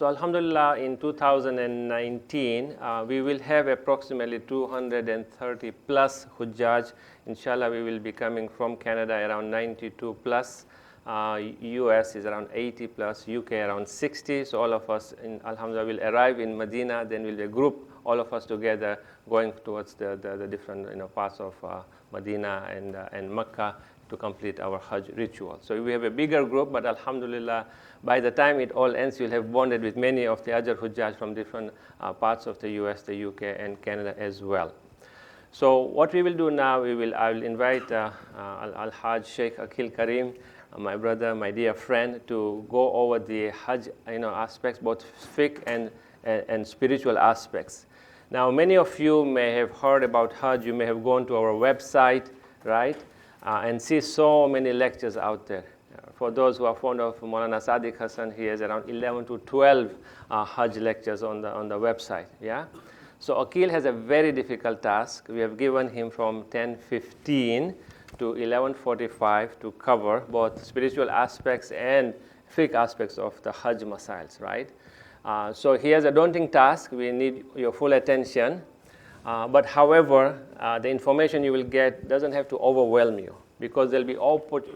So Alhamdulillah, in 2019, we will have approximately 230 plus Hujjaj. Inshallah, we will be coming from Canada around 92 plus. US is around 80 plus, UK around 60. So all of us, Alhamdulillah, will arrive in Medina. Then we'll be a group, all of us together, going towards the different parts of Medina and Mecca to complete our Hajj ritual. So we have a bigger group, but Alhamdulillah, by the time it all ends, you'll have bonded with many of the other Hujjaj from different parts of the US, the UK, and Canada as well. So what we will do now, I will invite Al-Hajj Sheikh Akil Karim, my brother, my dear friend, to go over the Hajj aspects, both fiqh and spiritual aspects. Now, many of you may have heard about Hajj. You may have gone to our website, right, and see so many lectures out there. For those who are fond of Maulana Sadiq Hassan, he has around 11 to 12 Hajj lectures on the website. Yeah. So Akil has a very difficult task. We have given him from 10:15 to 11:45 to cover both spiritual aspects and fiqh aspects of the Hajj Masails, right? So he has a daunting task. We need your full attention. But however, the information you will get doesn't have to overwhelm you, because there'll be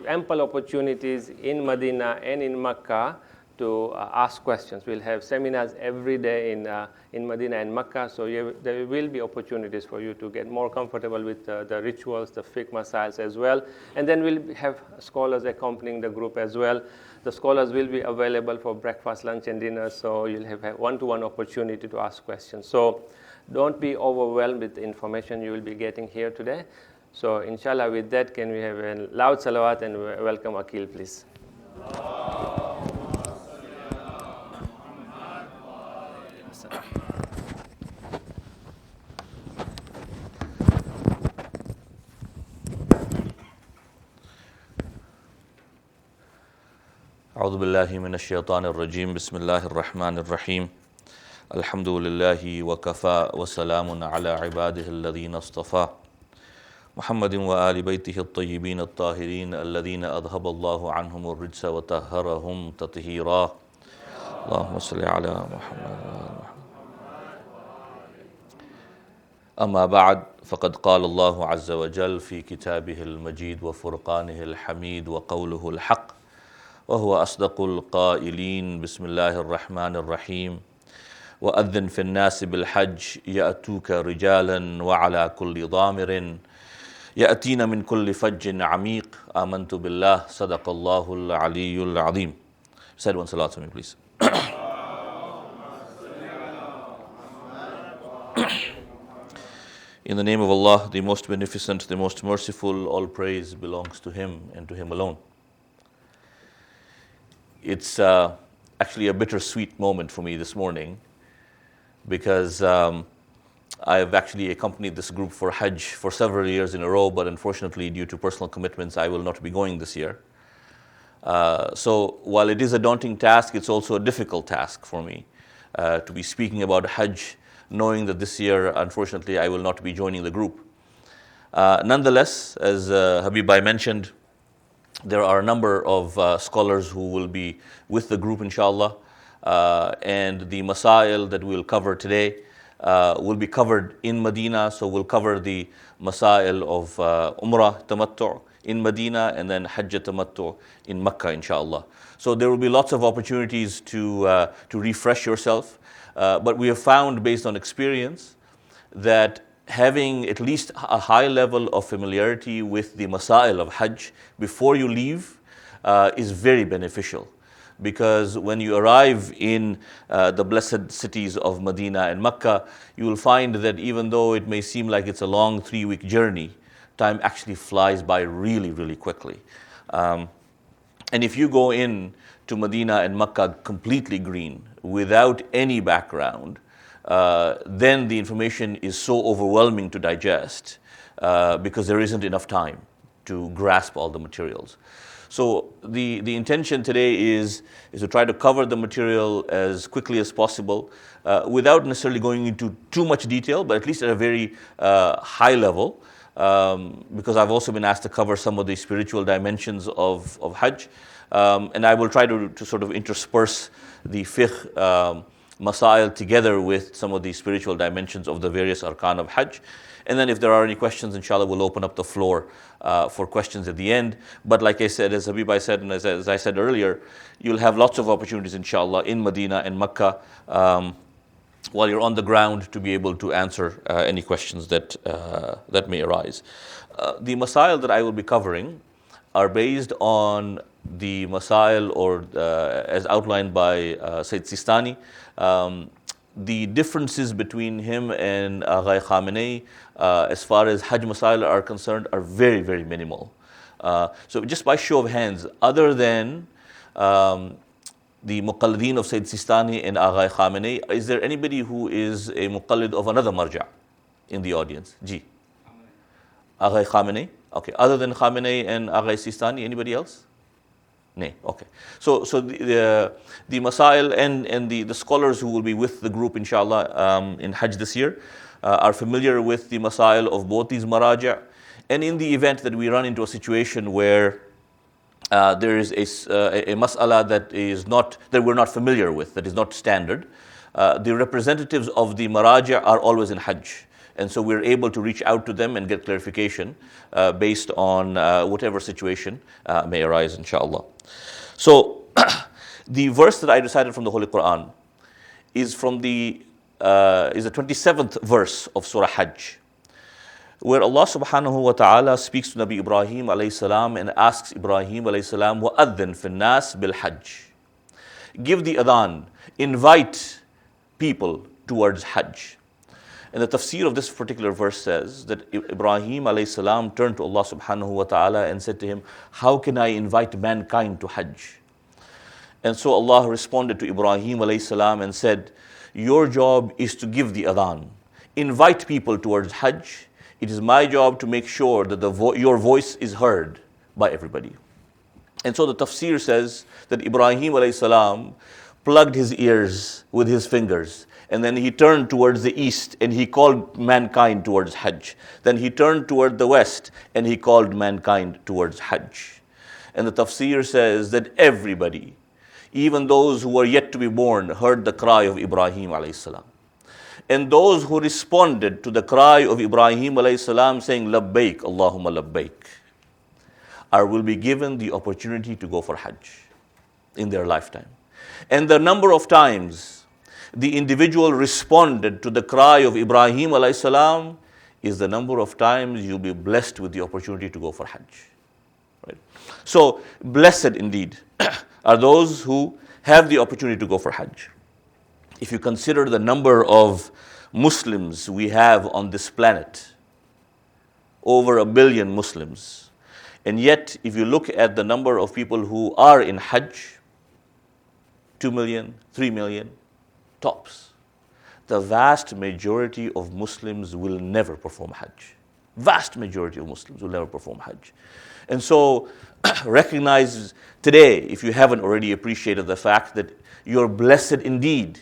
ample opportunities in Medina and in Mecca to ask questions. We'll have seminars every day in Medina and Mecca, so there will be opportunities for you to get more comfortable with the rituals, the fiqh masails as well. And then we'll have scholars accompanying the group as well. The scholars will be available for breakfast, lunch, and dinner, so you'll have a one-to-one opportunity to ask questions. So don't be overwhelmed with the information you will be getting here today. So inshallah, with that, can we have a loud salawat and welcome Akil, please. أعوذ بالله من الشيطان الرجيم بسم الله الرحمن الرحيم الحمد لله وكفى وسلام على عباده الذين اصطفى محمد وآل بيته الطيبين الطاهرين الذين أذهب الله عنهم الرجس وطهرهم تطهيرا اللهم صل على محمد أما بعد فقد قال الله عز وجل في كتابه المجيد وفرقانه الحميد وقوله الحق وهو أصدق القائلين بسم الله الرحمن الرحيم وأذن في الناس بالحج يأتوك رجالا وعلى كل ضامر يأتين من كل فج عميق آمنت بالله صدق الله العلي العظيم. Said one salat to me, please. In the name of Allah, the most beneficent, the most merciful, all praise belongs to Him and to Him alone. It's actually a bittersweet moment for me this morning, because I've actually accompanied this group for Hajj for several years in a row, but unfortunately due to personal commitments I will not be going this year. So while it is a daunting task, it's also a difficult task for me to be speaking about Hajj, knowing that this year unfortunately I will not be joining the group. Nonetheless, as Habib Bhai mentioned, there are a number of scholars who will be with the group inshallah, and the Masail that we'll cover today will be covered in Medina. So we'll cover the Masail of Umrah Tamattu' in Medina and then Hajj Tamattu' in Mecca inshallah. So there will be lots of opportunities to refresh yourself, but we have found based on experience that having at least a high level of familiarity with the Masail of Hajj before you leave is very beneficial. Because when you arrive in the blessed cities of Medina and Mecca, you will find that even though it may seem like it's a long 3-week journey, time actually flies by really, really quickly. And if you go in to Medina and Mecca completely green, without any background, then the information is so overwhelming to digest because there isn't enough time to grasp all the materials. So the intention today is to try to cover the material as quickly as possible without necessarily going into too much detail, but at least at a very high level, because I've also been asked to cover some of the spiritual dimensions of Hajj. And I will try to sort of intersperse the fiqh masail together with some of the spiritual dimensions of the various arkan of Hajj. And then if there are any questions, inshallah, we'll open up the floor for questions at the end. But like I said, as Habib I said, and as I said earlier, you'll have lots of opportunities, inshallah, in Medina and Makkah while you're on the ground to be able to answer any questions that may arise. The masail that I will be covering are based on the masail or as outlined by Sayyid Sistani. The differences between him and Agha Khamenei as far as Hajj masail are concerned are very, very minimal. So just by show of hands, other than the muqalladeen of Sayyid Sistani and Agha Khamenei, is there anybody who is a muqallid of another marja in the audience? Ji. Agha Khamenei? Okay. Other than Khamenei and Agha Sistani, anybody else? No. Okay. So the masail and the scholars who will be with the group, inshallah, in Hajj this year are familiar with the masail of both these maraja. And in the event that we run into a situation where there is a mas'ala that we're not familiar with, that is not standard, the representatives of the maraja are always in Hajj. And so we're able to reach out to them and get clarification based on whatever situation may arise, inshallah. So the verse that I recited from the Holy Quran is from the 27th verse of Surah Hajj, where Allah subhanahu wa ta'ala speaks to Nabi Ibrahim alayhi salam and asks Ibrahim alayhi salam, وَأَذِّن فِي النَّاسِ بِالْحَجِّ. Give the adhan, invite people towards Hajj. And the tafsir of this particular verse says that Ibrahim alayhi salam turned to Allah subhanahu wa ta'ala and said to him, how can I invite mankind to Hajj? And so Allah responded to Ibrahim alayhi salam and said, your job is to give the adhan. Invite people towards Hajj. It is my job to make sure that your voice is heard by everybody. And so the tafsir says that Ibrahim alayhi salam plugged his ears with his fingers. And then he turned towards the east and he called mankind towards Hajj. Then he turned toward the west and he called mankind towards Hajj. And the tafsir says that everybody, even those who were yet to be born, heard the cry of Ibrahim alayhi salam. And those who responded to the cry of Ibrahim alayhi salam saying, Labbaik, Allahumma Labbaik, will be given the opportunity to go for Hajj in their lifetime. And the number of times the individual responded to the cry of Ibrahim alayhi salam is the number of times you'll be blessed with the opportunity to go for Hajj. Right? So blessed indeed are those who have the opportunity to go for Hajj. If you consider the number of Muslims we have on this planet, over 1 billion Muslims, and yet if you look at the number of people who are in Hajj, 2 million, 3 million, tops. The vast majority of Muslims will never perform Hajj. Vast majority of Muslims will never perform Hajj. And so recognize today, if you haven't already appreciated the fact that you're blessed indeed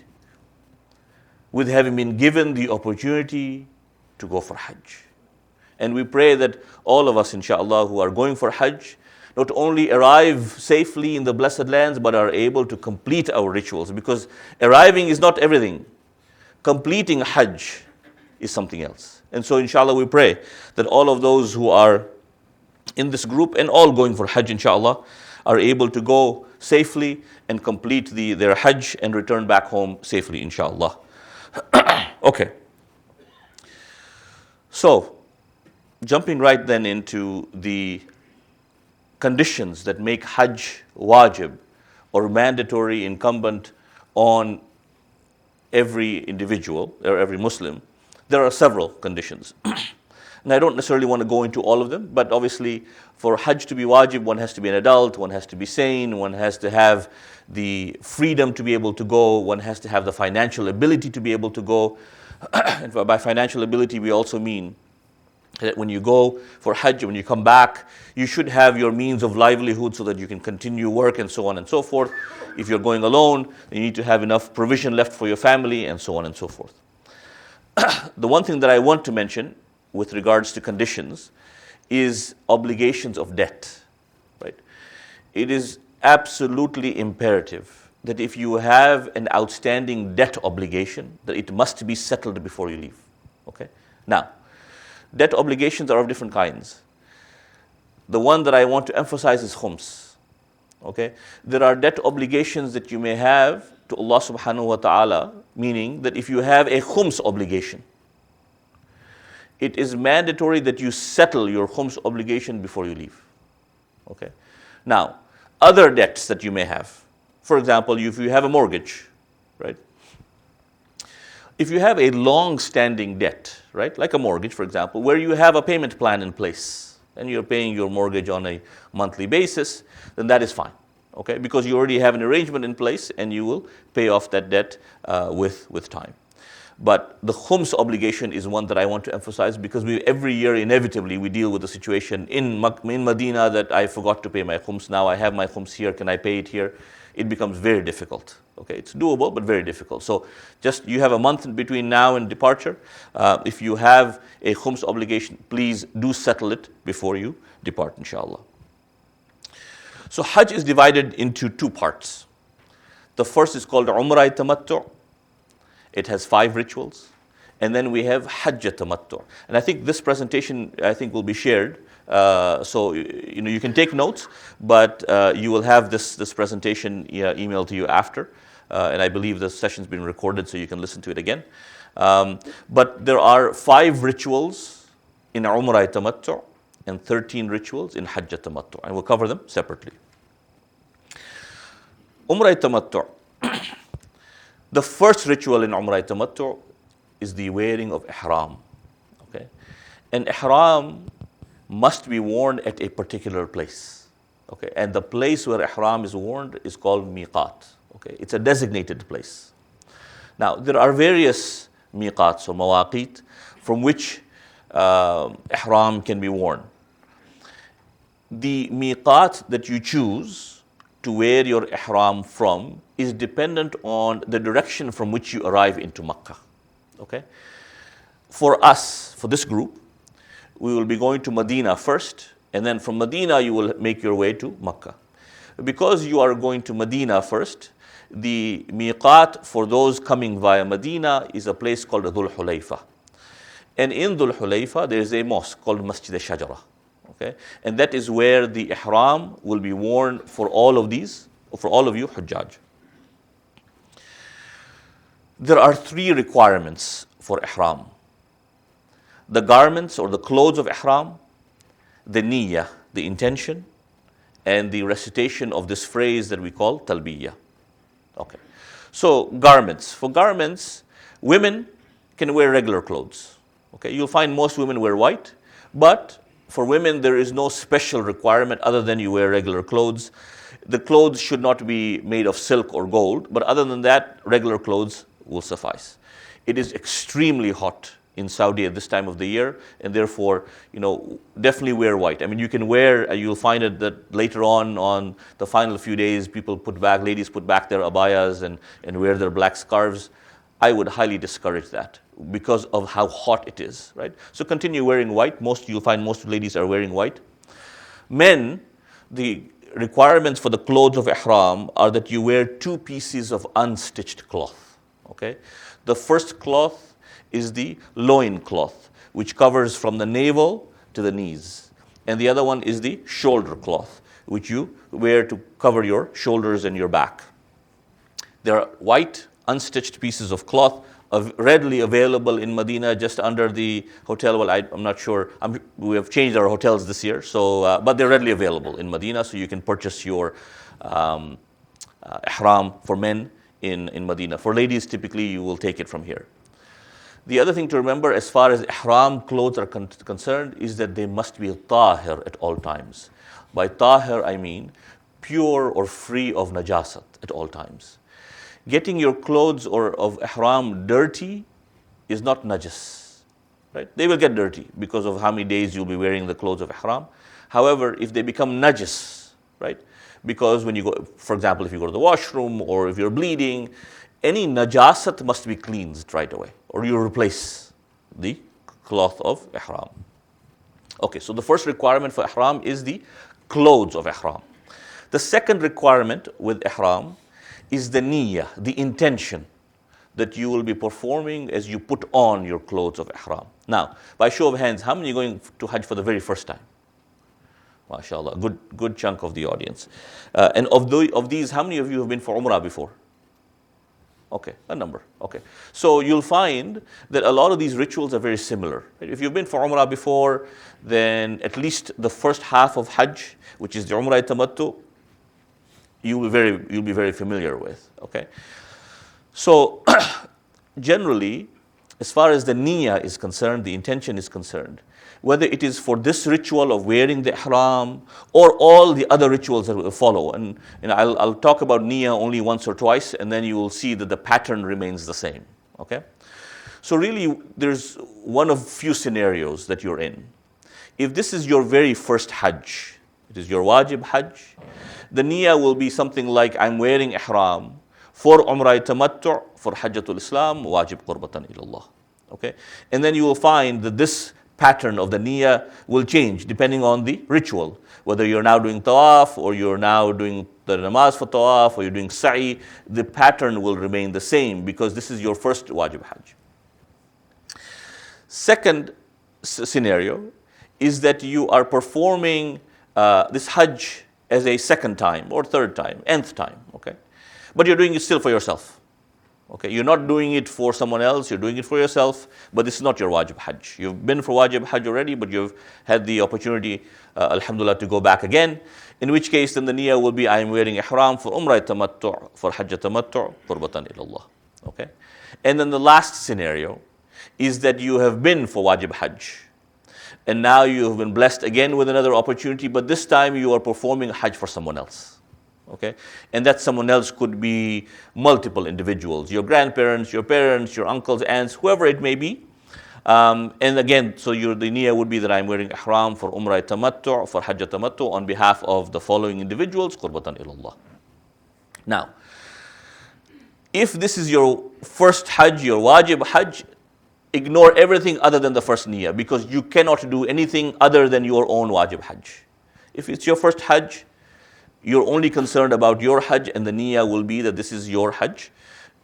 with having been given the opportunity to go for Hajj. And we pray that all of us, inshallah, who are going for Hajj, not only arrive safely in the blessed lands, but are able to complete our rituals. Because arriving is not everything. Completing Hajj is something else. And so inshallah we pray that all of those who are in this group and all going for Hajj, inshallah, are able to go safely and complete their Hajj and return back home safely, inshallah. Okay. So, jumping right then into the conditions that make Hajj wajib or mandatory, incumbent on every individual or every Muslim, there are several conditions. And I don't necessarily want to go into all of them, but obviously for Hajj to be wajib, one has to be an adult, one has to be sane, one has to have the freedom to be able to go, one has to have the financial ability to be able to go. And by financial ability, we also mean that when you go for Hajj, when you come back, you should have your means of livelihood so that you can continue work and so on and so forth. If you're going alone, you need to have enough provision left for your family and so on and so forth. The one thing that I want to mention with regards to conditions is obligations of debt. Right? It is absolutely imperative that if you have an outstanding debt obligation, that it must be settled before you leave. Okay? Now, debt obligations are of different kinds. The one that I want to emphasize is khums. Okay? There are debt obligations that you may have to Allah subhanahu wa ta'ala, meaning that if you have a khums obligation, it is mandatory that you settle your khums obligation before you leave. Okay? Now, other debts that you may have, for example, if you have a mortgage, right? If you have a long-standing debt, right, like a mortgage, for example, where you have a payment plan in place and you're paying your mortgage on a monthly basis, then that is fine, okay? Because you already have an arrangement in place and you will pay off that debt with time. But the khums obligation is one that I want to emphasize because every year inevitably we deal with the situation in Medina that I forgot to pay my khums. Now I have my khums here, can I pay it here? It becomes very difficult. Okay, it's doable but very difficult. So just you have a month in between now and departure. If you have a khums obligation, please do settle it before you depart, inshallah. So Hajj is divided into two parts. The first is called Umrah Tamattu'. It has 5 rituals. And then we have Hajj Tamattu'. And I think this presentation, will be shared. So you can take notes, but you will have this presentation emailed to you after. And I believe the session's been recorded, so you can listen to it again. But there are 5 rituals in Umrah Tamattu' and 13 rituals in Hajj Tamattu'. And we'll cover them separately. Umrah Tamattu'. The first ritual in Umrah Tamattu' is the wearing of Ihram. Okay? And Ihram must be worn at a particular place. Okay? And the place where Ihram is worn is called Miqat. Okay? It's a designated place. Now, there are various Miqats or Mawaqit from which Ihram can be worn. The Miqat that you choose to wear your Ihram from is dependent on the direction from which you arrive into Makkah. Okay? For us, for this group, we will be going to Medina first, and then from Medina you will make your way to Makkah. Because you are going to Medina first, the miqat for those coming via Medina is a place called Dhul Hulayfa. And in Dhul Hulayfa there is a mosque called Masjid al-Shajara. Okay? And that is where the Ihram will be worn for all of you Hujjaj. There are 3 requirements for Ihram. The garments or the clothes of Ihram, the niyyah, the intention, and the recitation of this phrase that we call talbiyah. Okay. So garments. For garments, women can wear regular clothes. Okay. You'll find most women wear white, but for women there is no special requirement other than you wear regular clothes. The clothes should not be made of silk or gold, but other than that, regular clothes will suffice. It is extremely hot in Saudi at this time of the year, and therefore, definitely wear white. I mean, you can wear, you'll find it that later on the final few days, ladies put back their abayas and wear their black scarves. I would highly discourage that because of how hot it is, right? So continue wearing white. You'll find most ladies are wearing white. Men, the requirements for the clothes of Ihram are that you wear 2 pieces of unstitched cloth, okay? The first cloth is the loin cloth, which covers from the navel to the knees. And the other one is the shoulder cloth, which you wear to cover your shoulders and your back. There are white, unstitched pieces of cloth readily available in Medina just under the hotel. Well, I'm not sure. We have changed our hotels this year, so but they're readily available in Medina, so you can purchase your Ihram for men in Medina. For ladies, typically you will take it from here. The other thing to remember as far as Ihram clothes are concerned is that they must be tahir at all times. By tahir, I mean pure or free of najasat at all times. Getting your clothes of Ihram dirty is not najas, right? They will get dirty because of how many days you'll be wearing the clothes of Ihram. However, if they become najas, right? Because when you go, for example, if you go to the washroom or if you're bleeding, any najasat must be cleansed right away, or you replace the cloth of Ihram. Okay, so the first requirement for Ihram is the clothes of Ihram. The second requirement with ihram is the niyyah, the intention that you will be performing as you put on your clothes of ihram. Now, by show of hands, how many are going to Hajj for the very first time? MashaAllah, good chunk of the audience. And of these, how many of you have been for Umrah before? Okay, a number. Okay. So you'll find that a lot of these rituals are very similar. If you've been for Umrah before, then at least the first half of Hajj, which is the Umrah Tamattu, you'll be very familiar with. Okay. So generally, as far as the niyyah is concerned, the intention is concerned, whether it is for this ritual of wearing the ihram or all the other rituals that will follow. And I'll talk about niyyah only once or twice, and then you will see that the pattern remains the same. Okay? So really, there's one of few scenarios that you're in. If this is your very first Hajj, it is your wajib Hajj, the niyyah will be something like, I'm wearing ihram for Umrah Tamattu, for Hajjatul Islam, wajib qurbatan ilallah. Okay? And then you will find that this pattern of the niyyah will change depending on the ritual. Whether you're now doing Tawaf, or you're now doing the namaz for Tawaf, or you're doing Sa'i, the pattern will remain the same because this is your first wajib Hajj. Second scenario is that you are performing this Hajj as a second time or third time, nth time, okay? But you're doing it still for yourself. Okay, you're not doing it for someone else, you're doing it for yourself, but this is not your wajib Hajj. You've been for wajib Hajj already, but you've had the opportunity, alhamdulillah, to go back again. In which case, then the niyyah will be, I am wearing ihram for Umrah Tamattu, for Hajj Tamattu, qurbatan ilallah. Okay? And then the last scenario is that you have been for wajib Hajj. And now you have been blessed again with another opportunity, but this time you are performing Hajj for someone else. Okay, and that someone else could be multiple individuals, your grandparents, your parents, your uncles, aunts, whoever it may be. And again, so the niyyah would be that I'm wearing ihram for Umrah Tamattu, for Hajj Tamattu on behalf of the following individuals, qurbatan ilallah. Now, if this is your first Hajj, your wajib Hajj, ignore everything other than the first niyyah, because you cannot do anything other than your own wajib Hajj. If it's your first Hajj, you're only concerned about your Hajj, and the niyyah will be that this is your Hajj,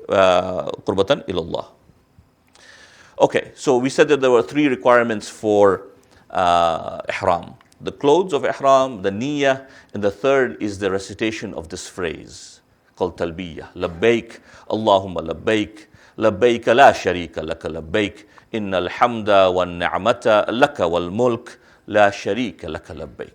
qurbatan ilallah. Okay, so we said that there were three requirements for ihram. The clothes of ihram, the niyyah, and the third is the recitation of this phrase called talbiyah. Labbaik, Allahumma labbaik, labbaik la sharika laka labbaik, innal hamda wan ni'mata laka wal mulk, la sharika laka labbaik.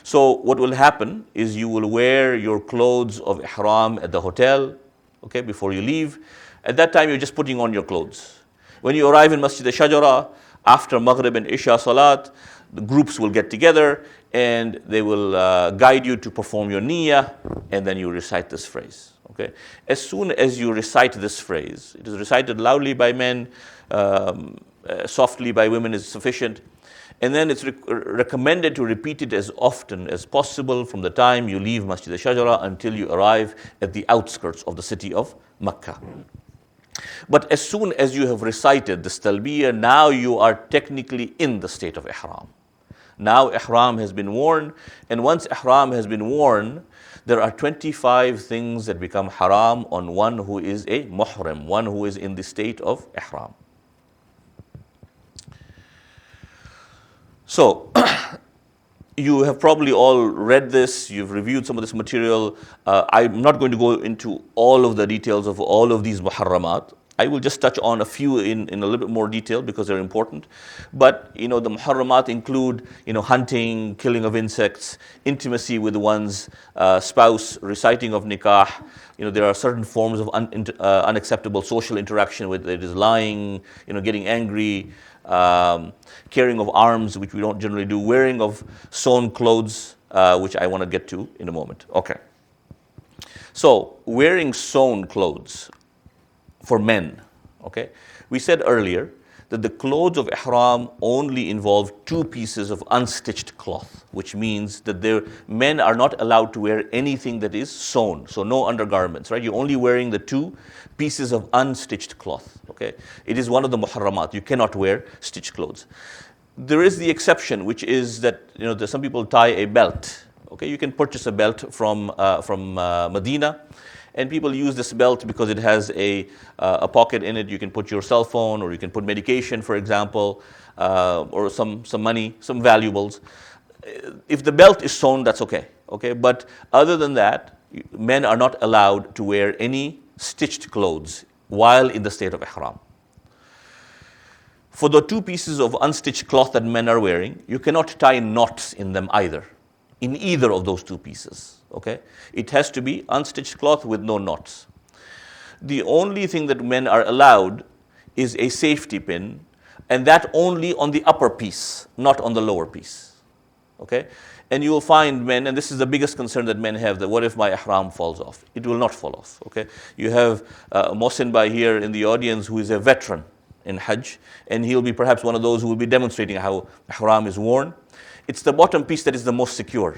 So what will happen is you will wear your clothes of ihram at the hotel, okay, before you leave. At that time, you're just putting on your clothes. When you arrive in Masjid al-Shajara, after Maghrib and Isha Salat, the groups will get together and they will guide you to perform your niyyah, and then you recite this phrase. Okay? As soon as you recite this phrase, it is recited loudly by men, softly by women is sufficient. And then it's recommended to repeat it as often as possible from the time you leave Masjid al-Shajara until you arrive at the outskirts of the city of Makkah. But as soon as you have recited this talbiyah, now you are technically in the state of ihram. Now ihram has been worn, and once ihram has been worn, there are 25 things that become haram on one who is a muhrim, one who is in the state of ihram. So, you have probably all read this, you've reviewed some of this material. I'm not going to go into all of the details of all of these muharramat. I will just touch on a few in a little bit more detail because they're important. But, the muharramat include, hunting, killing of insects, intimacy with one's spouse, reciting of nikah. There are certain forms of unacceptable social interaction, whether it is lying, getting angry, carrying of arms, which we don't generally do, wearing of sewn clothes, which I want to get to in a moment. Okay. So, wearing sewn clothes for men, okay? We said earlier that the clothes of ihram only involve two pieces of unstitched cloth, which means that men are not allowed to wear anything that is sewn, so no undergarments, right? You're only wearing the two pieces of unstitched cloth, okay? It is one of the muharramat. You cannot wear stitched clothes. There is the exception, which is that, some people tie a belt, Okay, you can purchase a belt from Medina, and people use this belt because it has a pocket in it. You can put your cell phone, or you can put medication, for example, or some money, some valuables. If the belt is sewn, that's okay. Okay, but other than that, men are not allowed to wear any stitched clothes while in the state of ihram. For the two pieces of unstitched cloth that men are wearing, you cannot tie knots in them either, in either of those two pieces. Okay, it has to be unstitched cloth with no knots. The only thing that men are allowed is a safety pin, and that only on the upper piece, not on the lower piece. Okay, and you will find men, and this is the biggest concern that men have, that what if my ihram falls off? It will not fall off. Okay, you have Mohsin Bhai here in the audience, who is a veteran in Hajj, and he'll be perhaps one of those who will be demonstrating how ihram is worn. It's the bottom piece that is the most secure.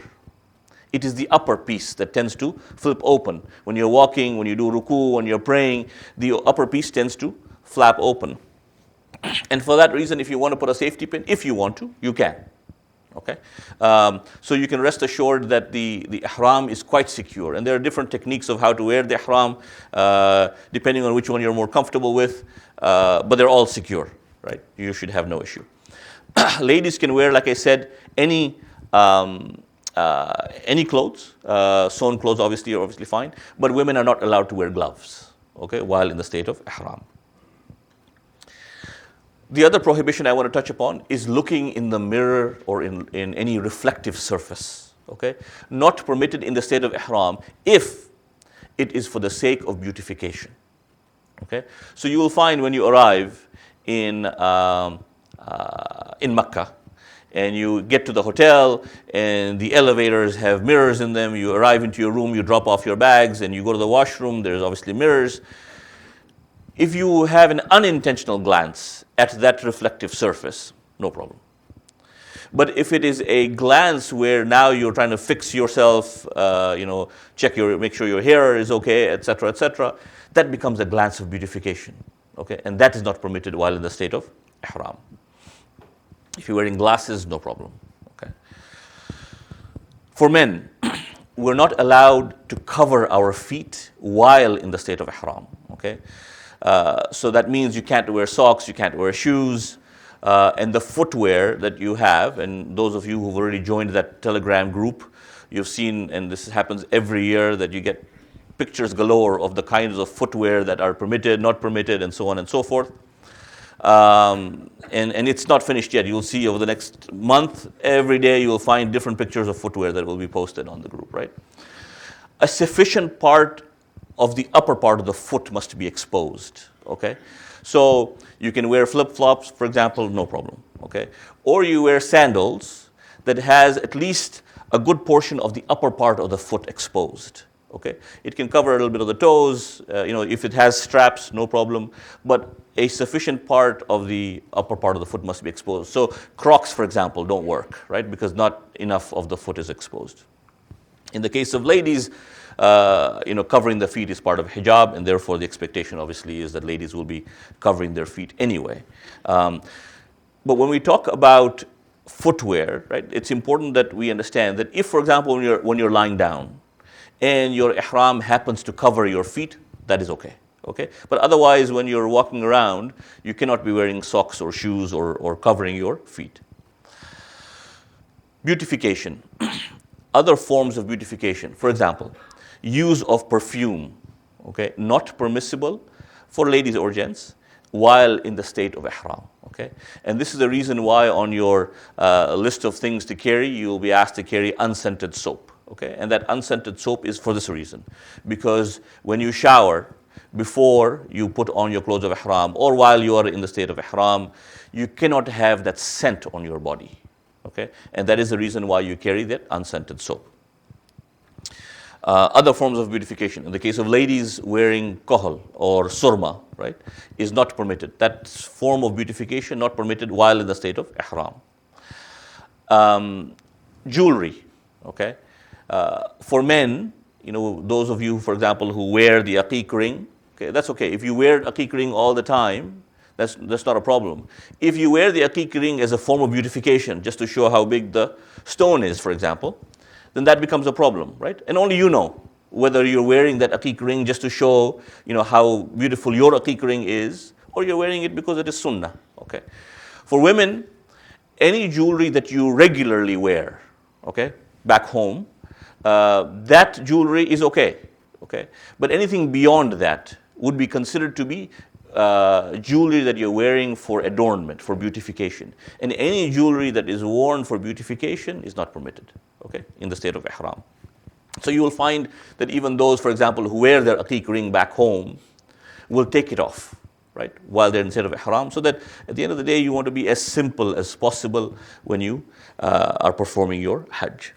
It is the upper piece that tends to flip open. When you're walking, when you do ruku, when you're praying, the upper piece tends to flap open. And for that reason, if you want to put a safety pin, if you want to, you can. Okay, so you can rest assured that the ihram is quite secure, and there are different techniques of how to wear the ihram, depending on which one you're more comfortable with, but they're all secure, right? You should have no issue. Ladies can wear, like I said, any clothes, sewn clothes obviously are obviously fine, but women are not allowed to wear gloves, okay, while in the state of ihram. The other prohibition I want to touch upon is looking in the mirror or in any reflective surface. Okay, not permitted in the state of ihram if it is for the sake of beautification. Okay, so you will find when you arrive in Mecca, and you get to the hotel, and the elevators have mirrors in them. You arrive into your room, you drop off your bags, and you go to the washroom. There's obviously mirrors. If you have an unintentional glance at that reflective surface, no problem. But if it is a glance where now you're trying to fix yourself, make sure your hair is okay, etc., that becomes a glance of beautification. Okay, and that is not permitted while in the state of ihram. If you're wearing glasses, no problem. Okay. For men, we're not allowed to cover our feet while in the state of ihram. Okay. So that means you can't wear socks, you can't wear shoes, and the footwear that you have, and those of you who've already joined that Telegram group, you've seen, and this happens every year, that you get pictures galore of the kinds of footwear that are permitted, not permitted, and so on and so forth. And it's not finished yet. You'll see over the next month, every day you'll find different pictures of footwear that will be posted on the group, right? A sufficient part of the upper part of the foot must be exposed, okay? So you can wear flip-flops, for example, no problem, okay? Or you wear sandals that has at least a good portion of the upper part of the foot exposed, okay? It can cover a little bit of the toes, if it has straps, no problem, but a sufficient part of the upper part of the foot must be exposed. So Crocs, for example, don't work, right? Because not enough of the foot is exposed. In the case of ladies, covering the feet is part of hijab, and therefore the expectation obviously is that ladies will be covering their feet anyway. But when we talk about footwear, right, it's important that we understand that if, for example, when you're lying down and your ihram happens to cover your feet, that is okay. Okay? But otherwise, when you're walking around, you cannot be wearing socks or shoes or covering your feet. Beautification. Other forms of beautification. For example, use of perfume, okay, not permissible for ladies or gents while in the state of ihram, okay? And this is the reason why on your list of things to carry, you will be asked to carry unscented soap, okay? And that unscented soap is for this reason, because when you shower, before you put on your clothes of ihram, or while you are in the state of ihram, you cannot have that scent on your body, okay? And that is the reason why you carry that unscented soap. Other forms of beautification. In the case of ladies, wearing kohol or surma, right, is not permitted. That form of beautification not permitted while in the state of ihram. Jewelry, okay. For men, those of you, for example, who wear the aqiq ring, okay, that's okay. If you wear aqiq ring all the time, that's not a problem. If you wear the aqiq ring as a form of beautification, just to show how big the stone is, for example, then that becomes a problem, right? And only you know whether you're wearing that aqiq ring just to show, how beautiful your aqiq ring is, or you're wearing it because it is sunnah, okay? For women, any jewelry that you regularly wear, okay, back home, that jewelry is okay, okay? But anything beyond that would be considered to be jewelry that you're wearing for adornment, for beautification. And any jewelry that is worn for beautification is not permitted, okay, in the state of ihram. So you will find that even those, for example, who wear their aqiq ring back home will take it off, right, while they're in the state of ihram, so that at the end of the day, you want to be as simple as possible when you are performing your hajj.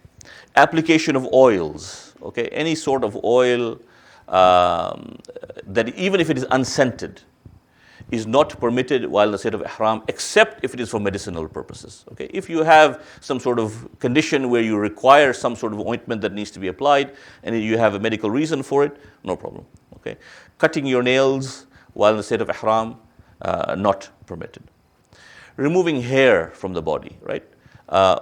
Application of oils, okay, any sort of oil that even if it is unscented, is not permitted while in the state of ihram, except if it is for medicinal purposes. Okay? If you have some sort of condition where you require some sort of ointment that needs to be applied, and you have a medical reason for it, no problem. Okay? Cutting your nails while in the state of ihram, not permitted. Removing hair from the body, right?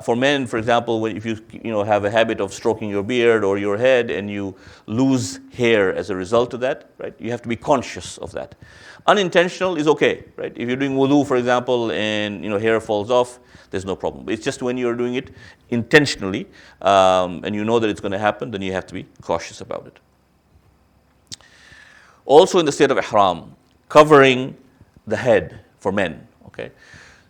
For men, for example, if you have a habit of stroking your beard or your head and you lose hair as a result of that, right? You have to be conscious of that. Unintentional is okay, right? If you're doing wudu, for example, and hair falls off, there's no problem. It's just when you're doing it intentionally and you know that it's going to happen, then you have to be cautious about it. Also in the state of ihram, covering the head for men, okay?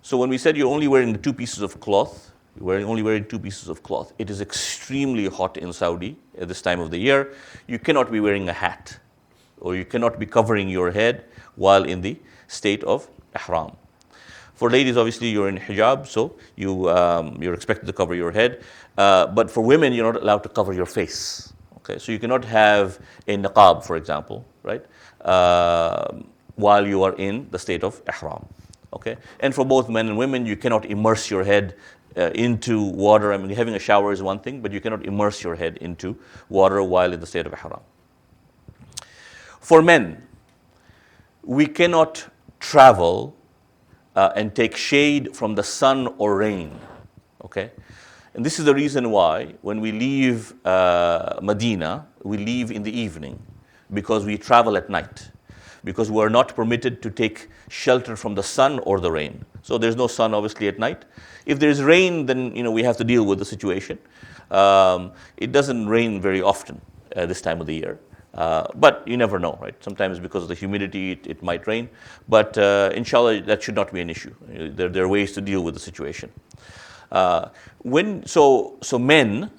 So when we said you're only wearing the two pieces of cloth, only wearing two pieces of cloth, it is extremely hot in Saudi at this time of the year. You cannot be wearing a hat, or you cannot be covering your head while in the state of ihram. For ladies, obviously, you're in hijab, so you're expected to cover your head. But for women, you're not allowed to cover your face. Okay, so you cannot have a niqab, for example, right, while you are in the state of ihram. Okay, and for both men and women, you cannot immerse your head into water. I mean, having a shower is one thing, but you cannot immerse your head into water while in the state of ihram. For men, we cannot travel and take shade from the sun or rain, okay? And this is the reason why when we leave Medina, we leave in the evening, because we travel at night, because we are not permitted to take shelter from the sun or the rain. So there's no sun, obviously, at night. If there's rain, then we have to deal with the situation. It doesn't rain very often this time of the year. But you never know, right? Sometimes because of the humidity, it might rain. But inshallah, that should not be an issue. There are ways to deal with the situation. So men,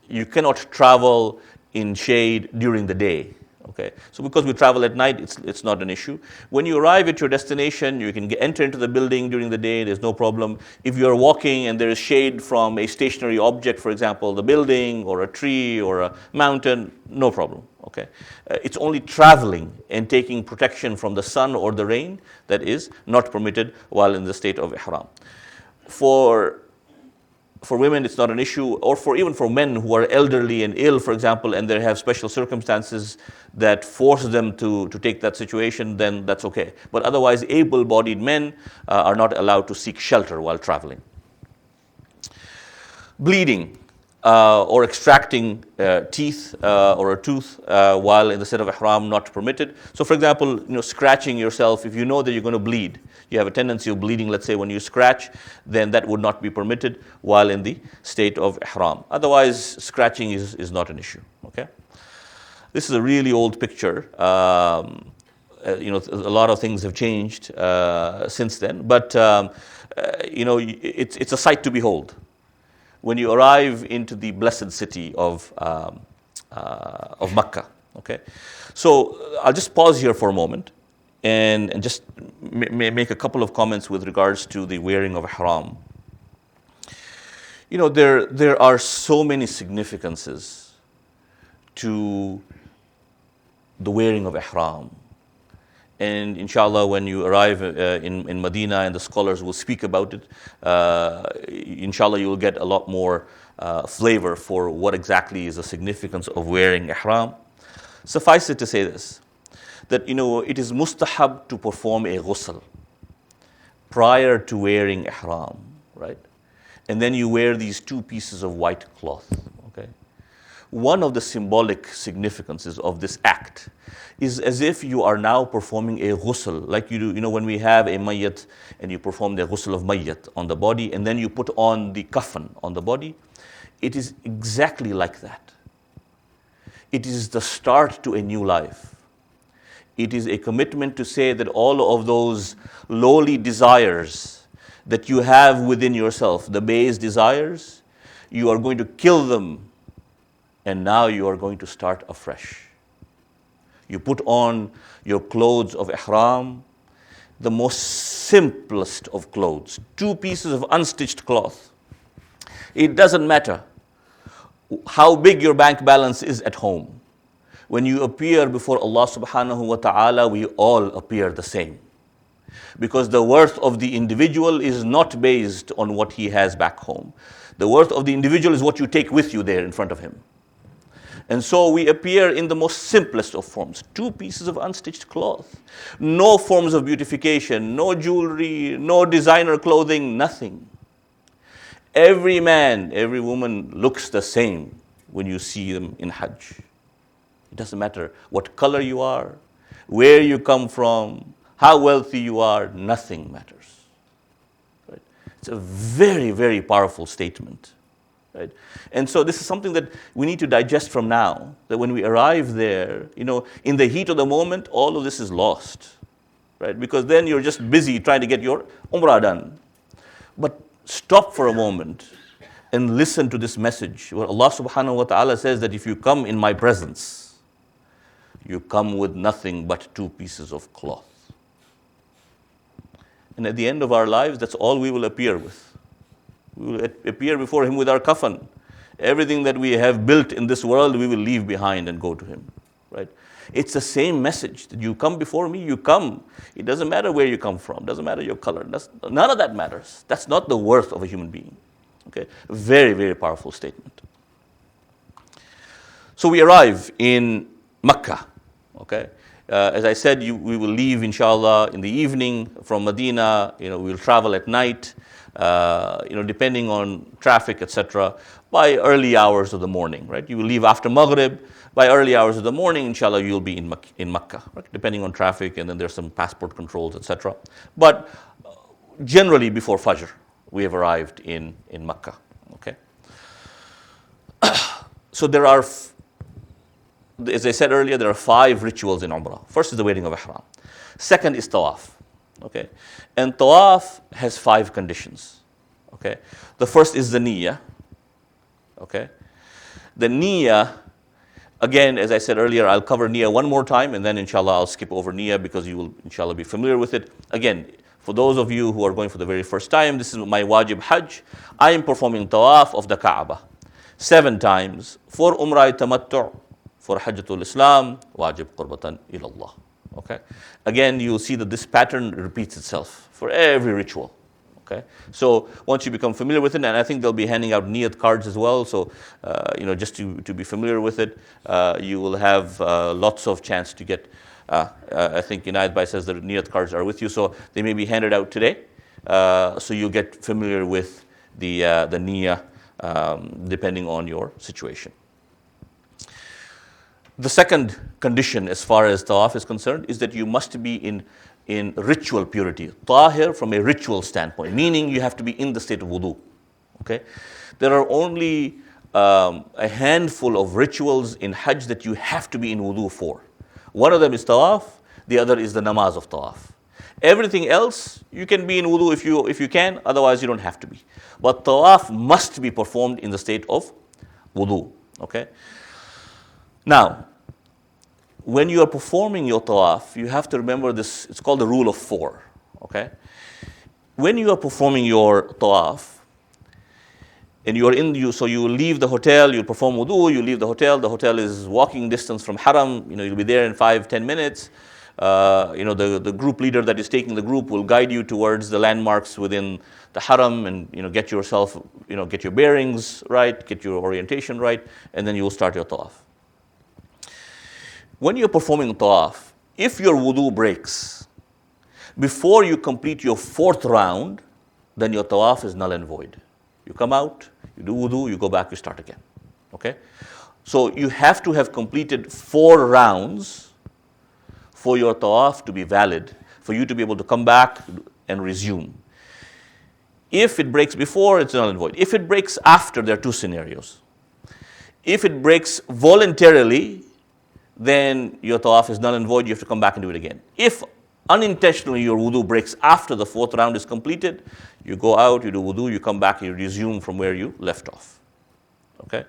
you cannot travel in shade during the day. Okay, so because we travel at night, it's not an issue. When you arrive at your destination, you can enter into the building during the day. There's no problem. If you're walking and there is shade from a stationary object, for example, the building or a tree or a mountain, no problem. Okay, it's only traveling and taking protection from the sun or the rain that is not permitted while in the state of ihram. For women, it's not an issue, or even for men who are elderly and ill, for example, and they have special circumstances that force them to take that situation, then that's okay. But otherwise, able-bodied men are not allowed to seek shelter while traveling. Bleeding or extracting teeth or a tooth while in the state of ihram, not permitted. So for example, scratching yourself, if you know that you're going to bleed, you have a tendency of bleeding, let's say when you scratch, then that would not be permitted while in the state of ihram. Otherwise, scratching is not an issue. Okay, this is a really old picture. A lot of things have changed since then, but it's a sight to behold when you arrive into the blessed city of Makkah. Okay, so I'll just pause here for a moment and just make a couple of comments with regards to the wearing of ihram. There are so many significances to the wearing of ihram. And inshallah, when you arrive in Medina and the scholars will speak about it, inshallah, you will get a lot more flavor for what exactly is the significance of wearing ihram. Suffice it to say this, that it is mustahab to perform a ghusl prior to wearing ihram, right? and then you wear these two pieces of white cloth. Okay? One of the symbolic significances of this act is as if you are now performing a ghusl, like you do, when we have a mayyat and you perform the ghusl of mayyat on the body, and then you put on the kafan on the body. It is exactly like that. It is the start to a new life. It is a commitment to say that all of those lowly desires that you have within yourself, the base desires, you are going to kill them, and now you are going to start afresh. You put on your clothes of ihram, the most simplest of clothes, two pieces of unstitched cloth. It doesn't matter how big your bank balance is at home. When you appear before Allah subhanahu wa ta'ala, we all appear the same. Because the worth of the individual is not based on what he has back home. The worth of the individual is what you take with you there in front of him. And so we appear in the most simplest of forms, two pieces of unstitched cloth. No forms of beautification, no jewelry, no designer clothing, nothing. Every man, every woman looks the same when you see them in Hajj. It doesn't matter what color you are, where you come from, how wealthy you are, nothing matters. Right? It's a very, very powerful statement. Right? And so this is something that we need to digest from now, that when we arrive there, in the heat of the moment, all of this is lost. Right? Because then you're just busy trying to get your umrah done. But stop for a moment and listen to this message where Allah subhanahu wa ta'ala says that if you come in my presence, you come with nothing but two pieces of cloth. And at the end of our lives, that's all we will appear with. We will appear before him with our kafan. Everything that we have built in this world, we will leave behind and go to him. Right? It's the same message that you come before me, you come. It doesn't matter where you come from, doesn't matter your color. None of that matters. That's not the worth of a human being. Okay? Very, very powerful statement. So we arrive in Makkah. Okay? As I said, we will leave, inshallah, in the evening from Medina. We will travel at night, depending on traffic, etc., by early hours of the morning. Right? You will leave after Maghrib. By early hours of the morning, inshallah, you will be in Makkah, right? Depending on traffic, and then there's some passport controls, etc. But generally, before Fajr, we have arrived in Makkah. Okay? So there are, as I said earlier, there are 5 rituals in Umrah. First is the wearing of Ihram. Second is Tawaf. Okay? And Tawaf has 5 conditions. Okay? The first is the niyyah. Okay? The niyyah, again, as I said earlier, I'll cover niyyah one more time, and then inshallah I'll skip over niyyah because you will inshallah be familiar with it. Again, for those of you who are going for the very first time, this is my wajib Hajj. I am performing Tawaf of the Kaaba 7 times for Umrah Tamattu', for Hajjatul Islam, wajib qurbatan ilallah. Okay? Again, you'll see that this pattern repeats itself for every ritual. Okay? So once you become familiar with it, and I think they'll be handing out niyat cards as well, so just to be familiar with it, you will have lots of chance to get, I think Inayat Bhai says the niyat cards are with you, so they may be handed out today, so you'll get familiar with the niyyah depending on your situation. The second condition as far as Tawaf is concerned is that you must be in ritual purity. Tahir from a ritual standpoint, meaning you have to be in the state of wudu. Okay? There are only a handful of rituals in Hajj that you have to be in wudu for. One of them is Tawaf, the other is the namaz of Tawaf. Everything else, you can be in wudu if you can, otherwise you don't have to be. But Tawaf must be performed in the state of wudu. Okay? Now, when you are performing your Tawaf, you have to remember this, it's called the rule of 4. Okay? When you are performing your Tawaf, and so you leave the hotel, you perform wudu, you leave the hotel is walking distance from Haram, you'll be there in 5-10 minutes. The group leader that is taking the group will guide you towards the landmarks within the Haram and, get yourself, get your bearings right, get your orientation right, and then you will start your Tawaf. When you're performing Tawaf, if your wudu breaks before you complete your 4th round, then your Tawaf is null and void. You come out, you do wudu, you go back, you start again. Okay? So you have to have completed 4 rounds for your tawaf to be valid, for you to be able to come back and resume. If it breaks before, it's null and void. If it breaks after, there are 2 scenarios. If it breaks voluntarily, then your tawaf is null and void, you have to come back and do it again. If unintentionally your wudu breaks after the 4th round is completed, you go out, you do wudu, you come back, you resume from where you left off. Okay?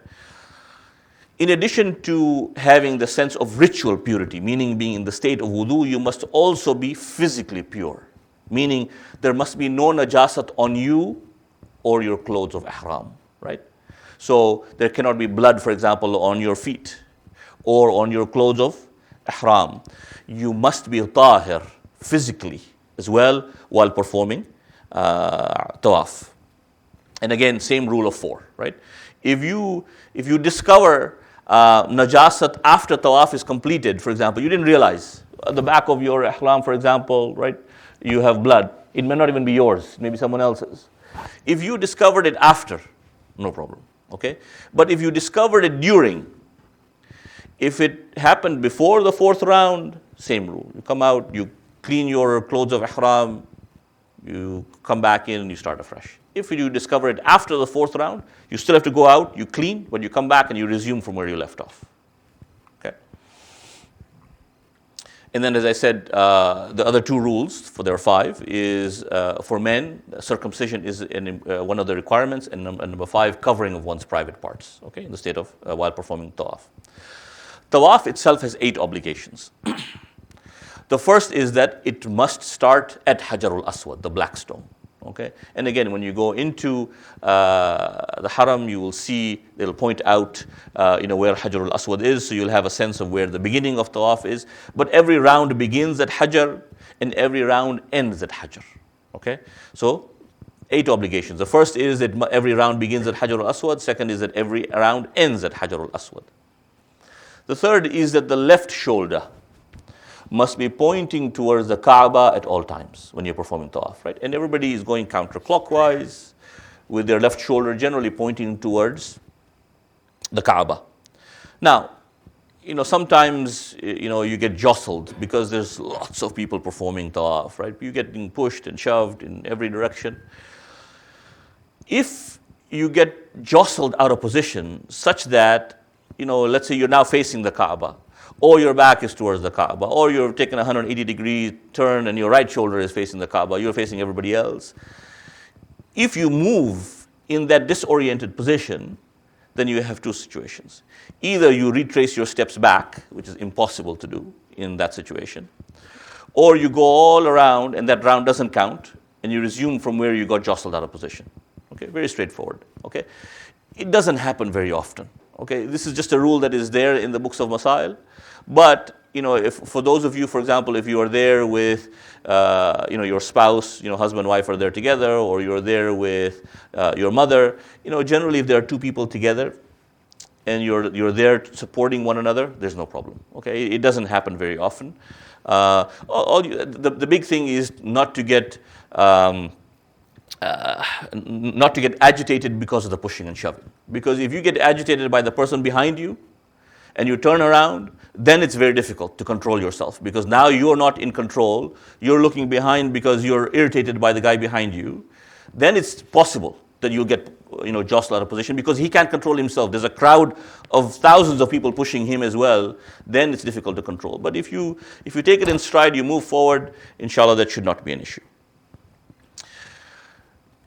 In addition to having the sense of ritual purity, meaning being in the state of wudu, you must also be physically pure. Meaning there must be no najasat on you or your clothes of ihram, right? So there cannot be blood, for example, on your feet or on your clothes of ihram. You must be tahir physically as well while performing tawaf. And again, same rule of 4, right? If you discover najasat after tawaf is completed, for example, you didn't realize at the back of your ihram, for example, right, you have blood. It may not even be yours, maybe someone else's. If you discovered it after, no problem, okay? But if you discovered it during, if it happened before the 4th round, same rule. You come out, you clean your clothes of ihram, you come back in, you start afresh. If you discover it after the 4th round, you still have to go out, you clean, but you come back and you resume from where you left off. Okay? And then, as I said, the other 2 rules, for there are 5, is for men, circumcision is one of the requirements, and number 5, covering of one's private parts, okay, in the state of while performing tawaf. Tawaf itself has 8 obligations. The first is that it must start at Hajarul Aswad, the black stone. Okay, and again, when you go into the haram, you will see they'll point out, where Hajarul Aswad is, so you'll have a sense of where the beginning of tawaf is. But every round begins at Hajar, and every round ends at Hajar. Okay, so 8 obligations. The first is that every round begins at Hajarul Aswad. Second is that every round ends at Hajarul Aswad. The third is that the left shoulder must be pointing towards the Kaaba at all times when you're performing tawaf, right? And everybody is going counterclockwise with their left shoulder generally pointing towards the Kaaba. Now, sometimes, you get jostled because there's lots of people performing tawaf, right? You get being pushed and shoved in every direction. If you get jostled out of position such that, let's say you're now facing the Kaaba, or your back is towards the Kaaba, or you're taking a 180-degree turn and your right shoulder is facing the Kaaba, you're facing everybody else. If you move in that disoriented position, then you have 2 situations. Either you retrace your steps back, which is impossible to do in that situation, or you go all around and that round doesn't count, and you resume from where you got jostled out of position. Okay, very straightforward. Okay, it doesn't happen very often. Okay, this is just a rule that is there in the books of Masail. But, if for those of you, for example, if you are there with, your spouse, husband and wife are there together, or you're there with your mother, generally if there are 2 people together and you're there supporting one another, there's no problem. Okay, it doesn't happen very often. The big thing is not to get agitated because of the pushing and shoving. Because if you get agitated by the person behind you and you turn around, then it's very difficult to control yourself, because now you're not in control. You're looking behind because you're irritated by the guy behind you. Then it's possible that you'll get jostled out of position because he can't control himself. There's a crowd of thousands of people pushing him as well. Then it's difficult to control. But if you take it in stride, you move forward, inshallah, that should not be an issue.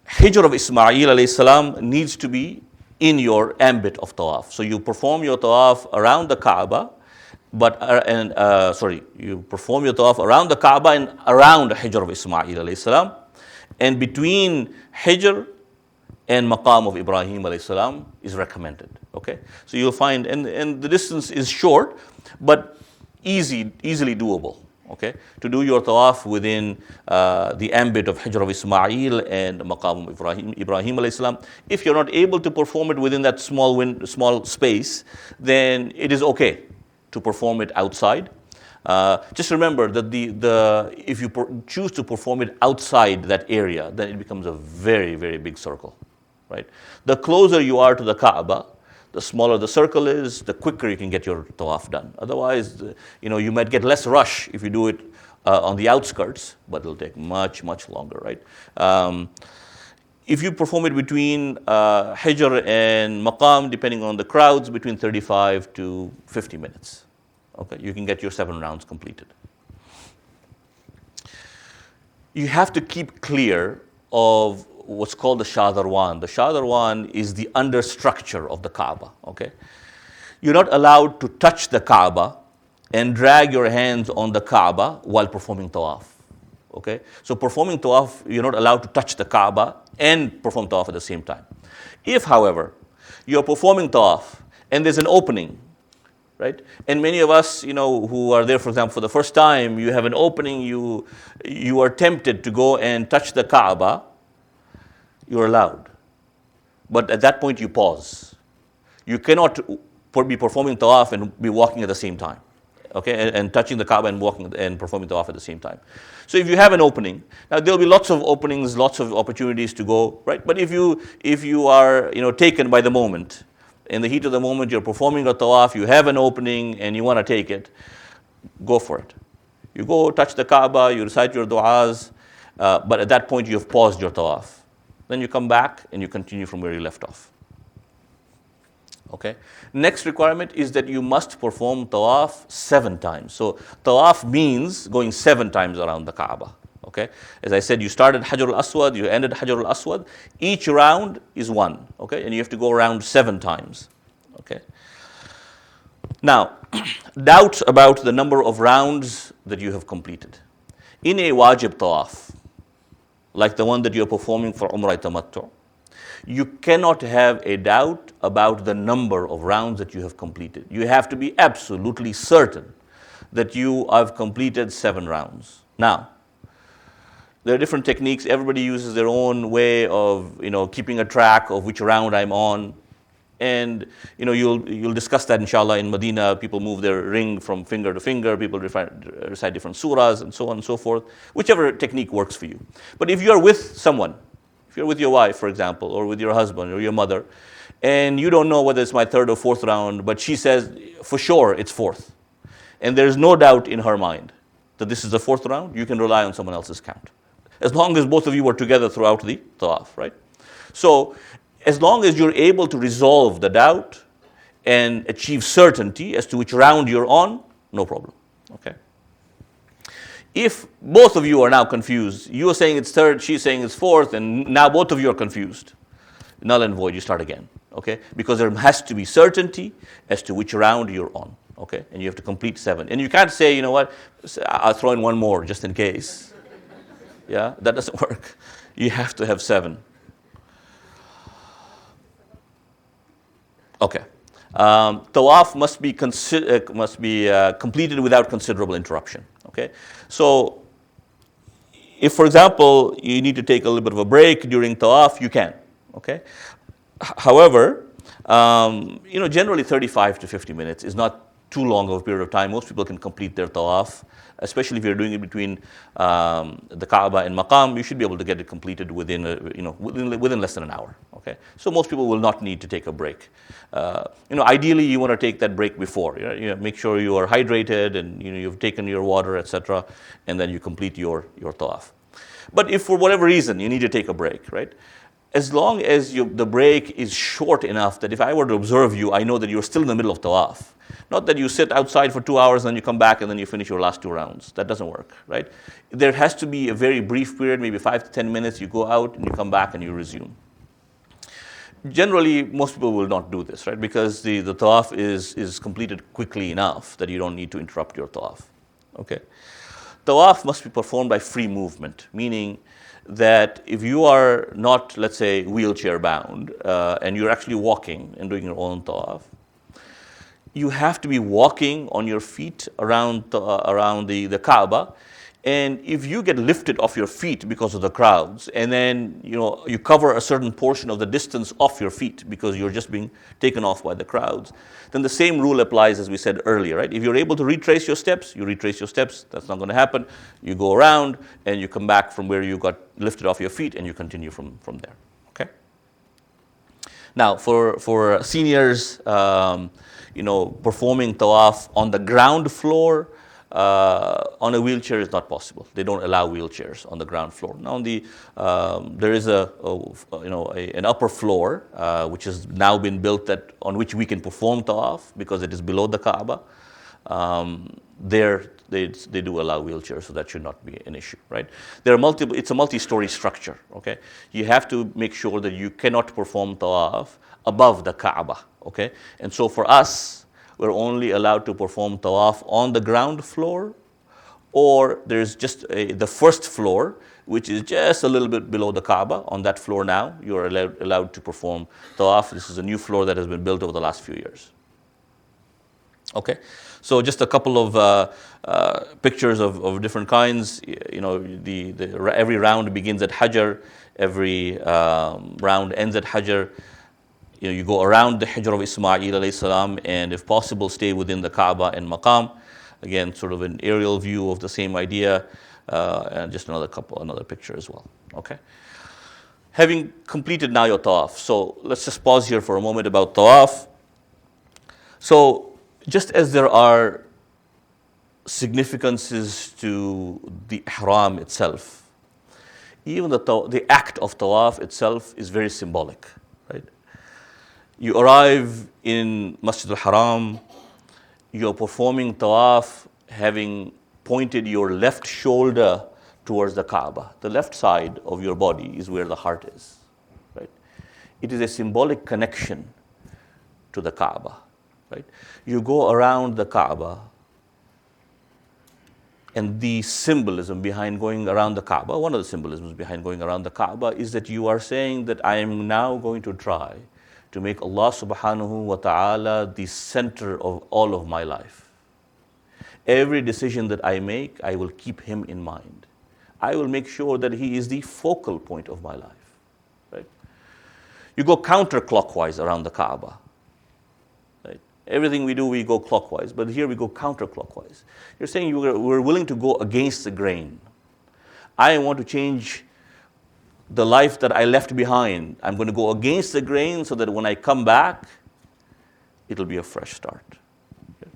Hijr of Ismail alayhi salam needs to be in your ambit of tawaf. So you perform your tawaf around the Kaaba, you perform your tawaf around the Kaaba and around Hijr of Ismail alayhi salam, and between Hijr and Maqam of Ibrahim alayhi salam is recommended. Okay, so you'll find, and the distance is short, but easily doable. Okay, to do your tawaf within the ambit of Hijr of Ismail and Maqam of Ibrahim alayhi salam. If you're not able to perform it within that small space, then it is okay to perform it outside. Just remember that if you choose to perform it outside that area, then it becomes a very, very big circle. right? The closer you are to the Kaaba, the smaller the circle is, the quicker you can get your tawaf done. Otherwise, you might get less rush if you do it on the outskirts, but it'll take much, much longer, right? If you perform it between Hijr and Maqam, depending on the crowds, between 35 to 50 minutes. Okay, you can get your 7 rounds completed. You have to keep clear of what's called the Shadarwan. The Shadarwan is the understructure of the Kaaba, okay? You're not allowed to touch the Kaaba and drag your hands on the Kaaba while performing Tawaf, okay? So performing Tawaf, you're not allowed to touch the Kaaba and perform Tawaf at the same time. If, however, you're performing Tawaf and there's an opening, right? And many of us, who are there, for example, for the first time, you have an opening, you are tempted to go and touch the Kaaba, you're allowed. But at that point, you pause. You cannot be performing Tawaf and be walking at the same time, okay? And touching the Kaaba and walking and performing Tawaf at the same time. So if you have an opening, now there'll be lots of openings, lots of opportunities to go, right? But if you are, taken by the moment, in the heat of the moment, you're performing a Tawaf, you have an opening and you want to take it, go for it. You go touch the Kaaba, you recite your du'as, but at that point you have paused your Tawaf. Then you come back and you continue from where you left off. Okay. Next requirement is that you must perform Tawaf 7 times. So Tawaf means going 7 times around the Kaaba. Okay. As I said, you started Hajar al-Aswad, you ended Hajar al-Aswad. Each round is 1. Okay. And you have to go around 7 times. Okay. Now, doubts about the number of rounds that you have completed. In a wajib Tawaf, like the one that you're performing for Umrah Tamattu, you cannot have a doubt about the number of rounds that you have completed. You have to be absolutely certain that you have completed 7 rounds. Now, there are different techniques. Everybody uses their own way of, keeping a track of which round I'm on. And you'll discuss that inshallah in Medina. People move their ring from finger to finger. People recite different surahs and so on and so forth. Whichever technique works for you. But if you're with someone, if you're with your wife, for example, or with your husband or your mother, and you don't know whether it's my 3rd or 4th round, but she says for sure it's 4th, and there's no doubt in her mind that this is the 4th round, you can rely on someone else's count, as long as both of you are together throughout the Tawaf, right? So, as long as you're able to resolve the doubt and achieve certainty as to which round you're on, no problem, okay? If both of you are now confused, you are saying it's 3rd, she's saying it's 4th, and now both of you are confused, null and void, you start again, okay? Because there has to be certainty as to which round you're on, okay? And you have to complete 7. And you can't say, I'll throw in 1 more just in case. Yeah, that doesn't work. You have to have 7. Okay. Tawaf must be completed without considerable interruption. Okay. So, if for example you need to take a little bit of a break during Tawaf, you can. Okay. However, generally 35 to 50 minutes is not too long of a period of time. Most people can complete their Tawaf, especially if you're doing it between the Kaaba and Maqam. You should be able to get it completed within less than an hour. Okay, so most people will not need to take a break. Ideally, you want to take that break before. Make sure you are hydrated and you've taken your water, etc., and then you complete your Tawaf. But if for whatever reason you need to take a break, right? As long as the break is short enough that if I were to observe you, I know that you're still in the middle of Tawaf. Not that you sit outside for 2 hours and then you come back and then you finish your last 2 rounds. That doesn't work, right? There has to be a very brief period, maybe 5 to 10 minutes. You go out and you come back and you resume. Generally, most people will not do this, right? Because the Tawaf is completed quickly enough that you don't need to interrupt your Tawaf, okay? Tawaf must be performed by free movement, meaning that if you are not, let's say, wheelchair bound, and you're actually walking and doing your own Tawaf, you have to be walking on your feet around the Kaaba. And if you get lifted off your feet because of the crowds, and then you cover a certain portion of the distance off your feet because you're just being taken off by the crowds, then the same rule applies as we said earlier, right? If you're able to retrace your steps, you retrace your steps. That's not going to happen. You go around and you come back from where you got lifted off your feet and you continue from there. Okay? Now, for seniors, performing tawaf on the ground floor on a wheelchair is not possible. They don't allow wheelchairs on the ground floor. Now, there is an upper floor which has now been built on which we can perform tawaf because it is below the Kaaba. There they do allow wheelchairs, so that should not be an issue, right? It's a multi-story structure, okay? You have to make sure that you cannot perform tawaf above the Kaaba, okay? And so for us, we're only allowed to perform tawaf on the ground floor, or there's just the first floor, which is just a little bit below the Kaaba. On that floor now, you're allowed to perform tawaf. This is a new floor that has been built over the last few years. Okay, so just a couple of pictures of different kinds. Every round begins at Hajar, every round ends at Hajar. You go around the Hijr of Ismail alayhi salam, and if possible, stay within the Kaaba and Maqam. Again, sort of an aerial view of the same idea, and just another picture as well. Okay, having completed now your tawaf, so let's just pause here for a moment about tawaf. So, just as there are significances to the ihram itself, even the act of tawaf itself is very symbolic, right? You arrive in Masjid al-Haram, you're performing tawaf having pointed your left shoulder towards the Kaaba. The left side of your body is where the heart is, right? It is a symbolic connection to the Kaaba, right? You go around the Kaaba, and the symbolism behind going around the Kaaba, one of the symbolisms behind going around the Kaaba is that you are saying that I am now going to try to make Allah subhanahu wa ta'ala the center of all of my life. Every decision that I make, I will keep Him in mind. I will make sure that He is the focal point of my life, right? You go counterclockwise around the Kaaba. Everything we do, we go clockwise, but here we go counterclockwise. You're saying we're willing to go against the grain. I want to change the life that I left behind. I'm going to go against the grain so that when I come back, it'll be a fresh start. Okay?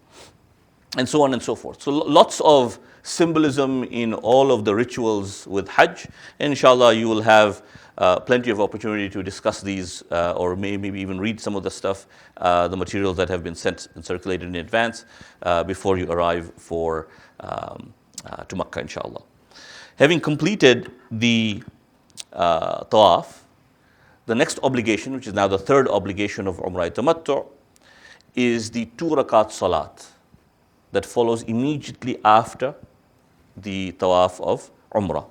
And so on and so forth. So lots of symbolism in all of the rituals with Hajj. And inshallah, you will have plenty of opportunity to discuss these or maybe even read some of the stuff, the materials that have been sent and circulated in advance before you arrive to Makkah, inshallah. Having completed the tawaf, the next obligation, which is now the third obligation of Umrah Tamattu', is the 2 rakat salat that follows immediately after the tawaf of Umrah.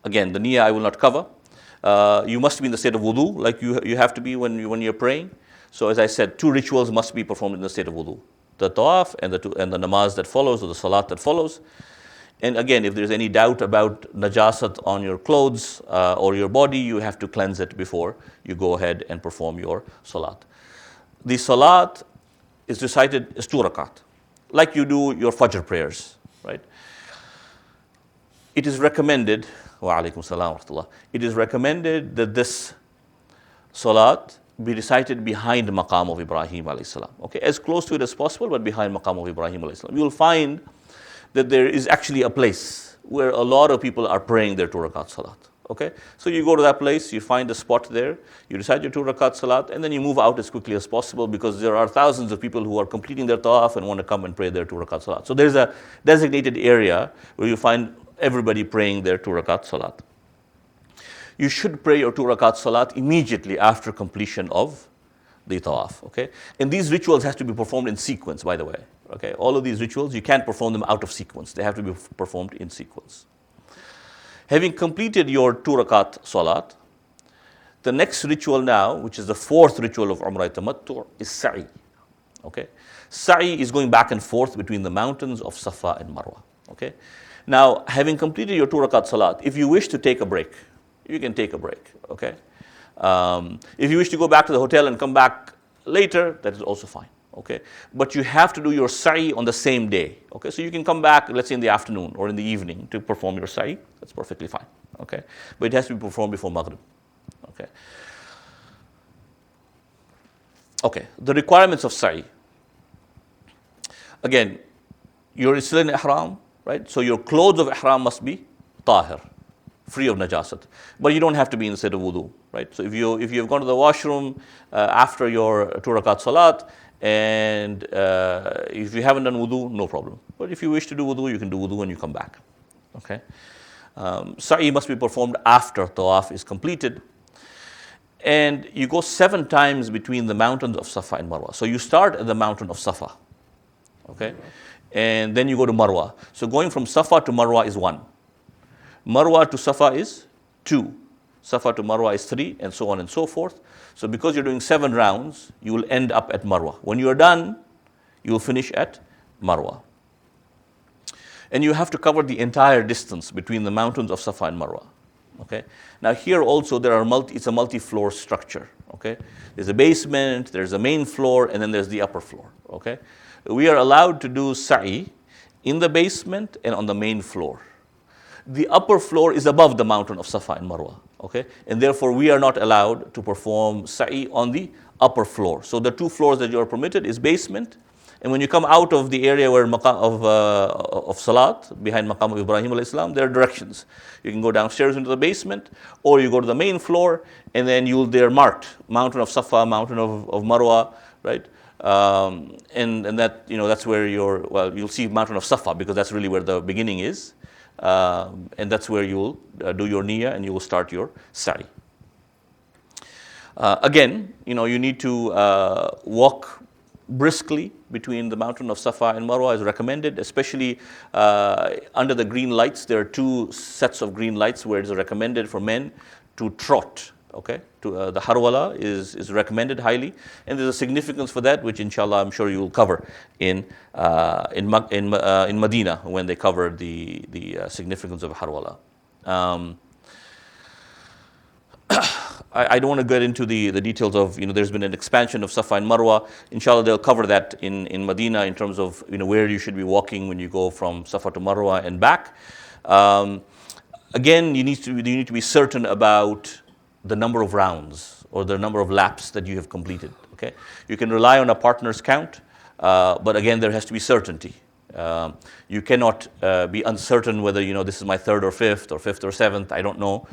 Again, the niyyah I will not cover. You must be in the state of wudu, like you have to be when you're praying. So as I said, 2 rituals must be performed in the state of wudu. The tawaf and the namaz that follows, or the salat that follows. And again, if there's any doubt about najasat on your clothes or your body, you have to cleanse it before you go ahead and perform your salat. The salat is recited as 2 rakat, like you do your fajr prayers, right? It is recommended, wa alaikum salam wa rahmatullah, it is recommended that this salat be recited behind Maqam of Ibrahim alayhi salam. Okay, as close to it as possible, but behind Maqam of Ibrahim alayhi salam. You will find that there is actually a place where a lot of people are praying their 2 rakat salat. Okay, so you go to that place, you find a spot there, you recite your 2 rakat salat, and then you move out as quickly as possible because there are thousands of people who are completing their tawaf and want to come and pray their 2 rakat salat. So there's a designated area where you find everybody praying their 2 rakat salat. You should pray your 2 rakat salat immediately after completion of the tawaf. Okay, and these rituals have to be performed in sequence, by the way. Okay, all of these rituals, you can't perform them out of sequence. They have to be performed in sequence. Having completed your 2 rakat salat, the next ritual now, which is the 4th ritual of Umrah Tamattu', is Sa'i. Okay, Sa'i is going back and forth between the mountains of Safa and Marwa. Okay, now having completed your 2 rakat salat, if you wish to take a break, you can take a break. Okay, if you wish to go back to the hotel and come back later, that is also fine. Okay, but you have to do your sa'i on the same day. Okay, so you can come back, let's say in the afternoon or in the evening to perform your sa'i. That's perfectly fine. Okay, but it has to be performed before Maghrib. Okay. Okay, the requirements of Sa'i. Again, you're still in Ihram, right? So your clothes of Ihram must be tahir, free of najasat. But you don't have to be in the state of wudu, right? So if you've gone to the washroom after your 2 rakat salat, and if you haven't done wudu, no problem. But if you wish to do wudu, you can do wudu when you come back. Okay. Sa'i must be performed after Tawaf is completed. And you go 7 times between the mountains of Safa and Marwa. So you start at the mountain of Safa, okay? And then you go to Marwa. So going from Safa to Marwa is 1. Marwa to Safa is 2. Safa to Marwa is 3, and so on and so forth. So because you're doing 7 rounds, you will end up at Marwa. When you are done, you will finish at Marwa. And you have to cover the entire distance between the mountains of Safa and Marwa. Okay. Now here also it's a multi-floor structure. Okay. There's a basement, there's a main floor, and then there's the upper floor. Okay. We are allowed to do Sa'i in the basement and on the main floor. The upper floor is above the mountain of Safa and Marwa. Okay. And therefore we are not allowed to perform Sa'i on the upper floor. So the 2 floors that you are permitted is basement. And when you come out of the area where of Salat, behind Maqam of Ibrahim alayhi salam, there are directions. You can go downstairs into the basement, or you go to the main floor, and then they're marked, mountain of Safa, mountain of Marwa, right? And that, that's where you'll see mountain of Safa, because that's really where the beginning is. And that's where you'll do your niyyah, and you will start your sa'i. Again, you need to walk briskly between the mountain of Safa and Marwa is recommended, especially under the green lights. There are 2 sets of green lights where it is recommended for men to trot. Okay, the harwala is recommended highly, and there's a significance for that, which inshallah I'm sure you will cover in Medina when they cover the significance of harwala. I don't want to get into the details of, there's been an expansion of Safa and Marwa. Inshallah, they'll cover that in Medina in terms of, where you should be walking when you go from Safa to Marwa and back. Again, you need to be certain about the number of rounds or the number of laps that you have completed. Okay, you can rely on a partner's count, but again, there has to be certainty. You cannot be uncertain whether, this is my 3rd or 5th or 5th or 7th, I don't know.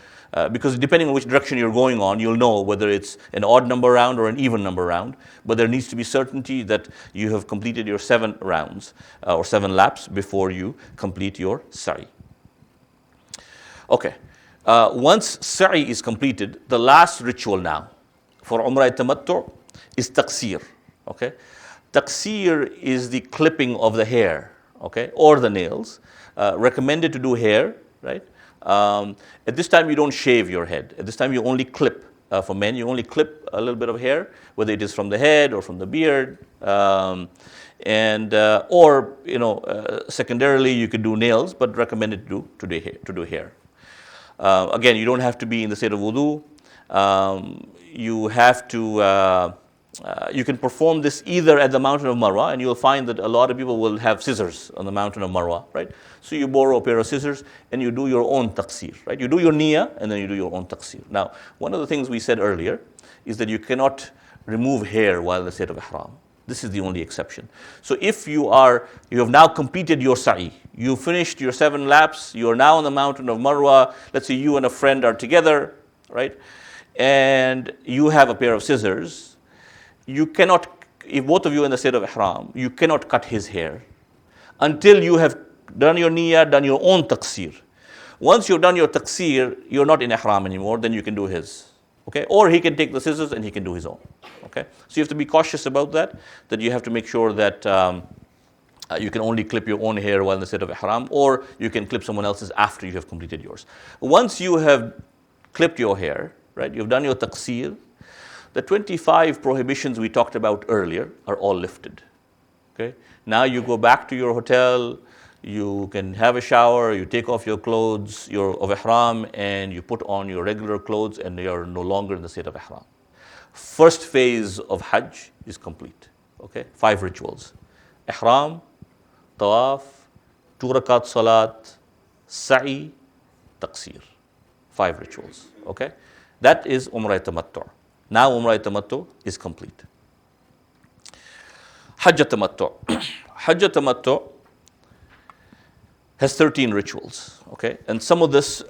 Because depending on which direction you're going on, you'll know whether it's an odd number round or an even number round. But there needs to be certainty that you have completed your 7 rounds or 7 laps before you complete your sa'i. Okay. Once sa'i is completed, the last ritual now for Umrah Tamattu is Taqsir. Okay. Taqsir is the clipping of the hair, okay, or the nails. Recommended to do hair, right? At this time, you don't shave your head. At this time, you only clip. For men, you only clip a little bit of hair, whether it is from the head or from the beard, secondarily, you could do nails, but recommended to do hair. Again, you don't have to be in the state of wudu. You have to. You can perform this either at the mountain of Marwa, and you'll find that a lot of people will have scissors on the mountain of Marwa, right? So you borrow a pair of scissors and you do your own taqsir, right? You do your niyyah and then you do your own taqsir. Now, one of the things we said earlier is that you cannot remove hair while in the state of ihram. This is the only exception. So if you have now completed your sa'i, you finished your 7 laps, you are now on the mountain of Marwa, let's say you and a friend are together, right? And you have a pair of scissors. You cannot, if both of you are in the state of ihram, you cannot cut his hair until you have done your niyyah, done your own taqsir. Once you've done your taqsir, you're not in ihram anymore, then you can do his. Okay? Or he can take the scissors and he can do his own. Okay? So you have to be cautious about that you have to make sure that you can only clip your own hair while in the state of ihram, or you can clip someone else's after you have completed yours. Once you have clipped your hair, right, you've done your taqsir, the 25 prohibitions we talked about earlier are all lifted. Okay? Now you go back to your hotel, you can have a shower, you take off your clothes of ihram, and you put on your regular clothes, and you are no longer in the state of ihram. First phase of Hajj is complete. Okay? 5 rituals. Ihram, Tawaf, 2 rakat Salat, Sa'i, Taqsir. 5 rituals. Okay? That is Umrah Tamattu. Now Umrah Tamattu is complete. Hajj Tamattu. Hajj Tamattu has 13 rituals, okay? And some of this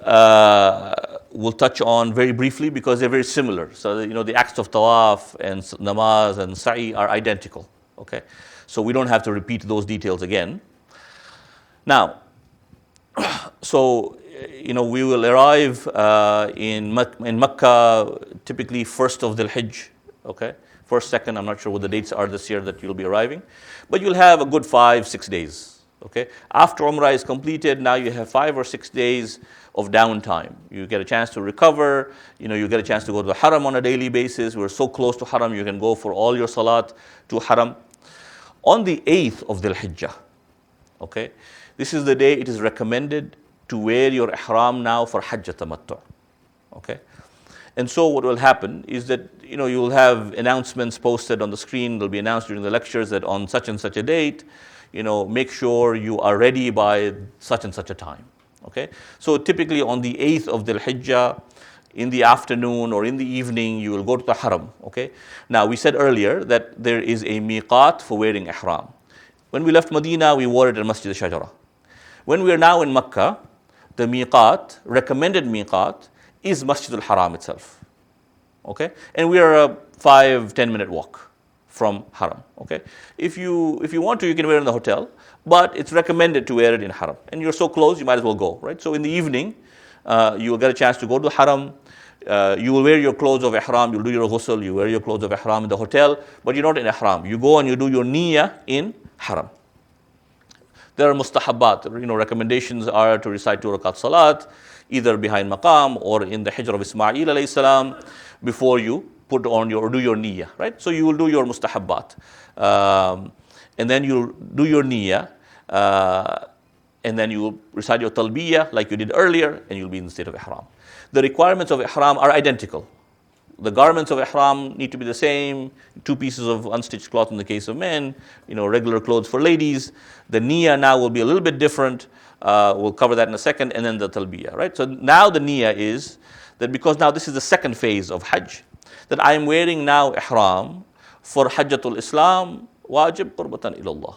we'll touch on very briefly because they're very similar. So, the acts of Tawaf and Namaz and Sa'i are identical, okay? So we don't have to repeat those details again. Now, so, we will arrive in Makkah typically 1st of Dhul Hijj, okay? 1st, 2nd, I'm not sure what the dates are this year that you'll be arriving. But you'll have a good 5-6 days, okay? After Umrah is completed, now you have 5 or 6 days of downtime. You get a chance to recover, you get a chance to go to the Haram on a daily basis. We're so close to Haram, you can go for all your Salat to Haram. On the 8th of Dhul Hijjah, okay? This is the day it is recommended to wear your Ihram now for Hajj Tamattu, okay? And so what will happen is that, you will have announcements posted on the screen. They'll be announced during the lectures that on such and such a date, make sure you are ready by such and such a time, okay? So typically on the 8th of Dhul Hijjah, in the afternoon or in the evening, you will go to the Haram, okay? Now, we said earlier that there is a miqat for wearing Ihram. When we left Medina, we wore it at Masjid al-Shajara. When we are now in Makkah, the miqat, recommended miqat, is Masjid al-Haram itself, okay? And we are a 5-10 minute walk from Haram, okay? If you want to, you can wear it in the hotel, but it's recommended to wear it in Haram. And you're so close, you might as well go, right? So in the evening, you will get a chance to go to Haram. You will wear your clothes of Ihram, you'll do your ghusl, you wear your clothes of Ihram in the hotel, but you're not in Ihram. You go and you do your niyyah in Haram. There are mustahabbat, recommendations are to recite 2 rakat salat, either behind maqam or in the Hijr of Ismail alayhi salam, before you put on do your niyyah, right? So you will do your mustahabbat. And then you'll do your niyyah, and then you will recite your talbiyah like you did earlier, and you'll be in the state of Ihram. The requirements of Ihram are identical. The garments of Ihram need to be the same, 2 pieces of unstitched cloth in the case of men, regular clothes for ladies. The niyyah now will be a little bit different. We'll cover that in a second, and then the talbiyah, right? So now the niyyah is that because now this is the second phase of Hajj, that I am wearing now Ihram for Hajjatul Islam, wajib qurbatan ilallah,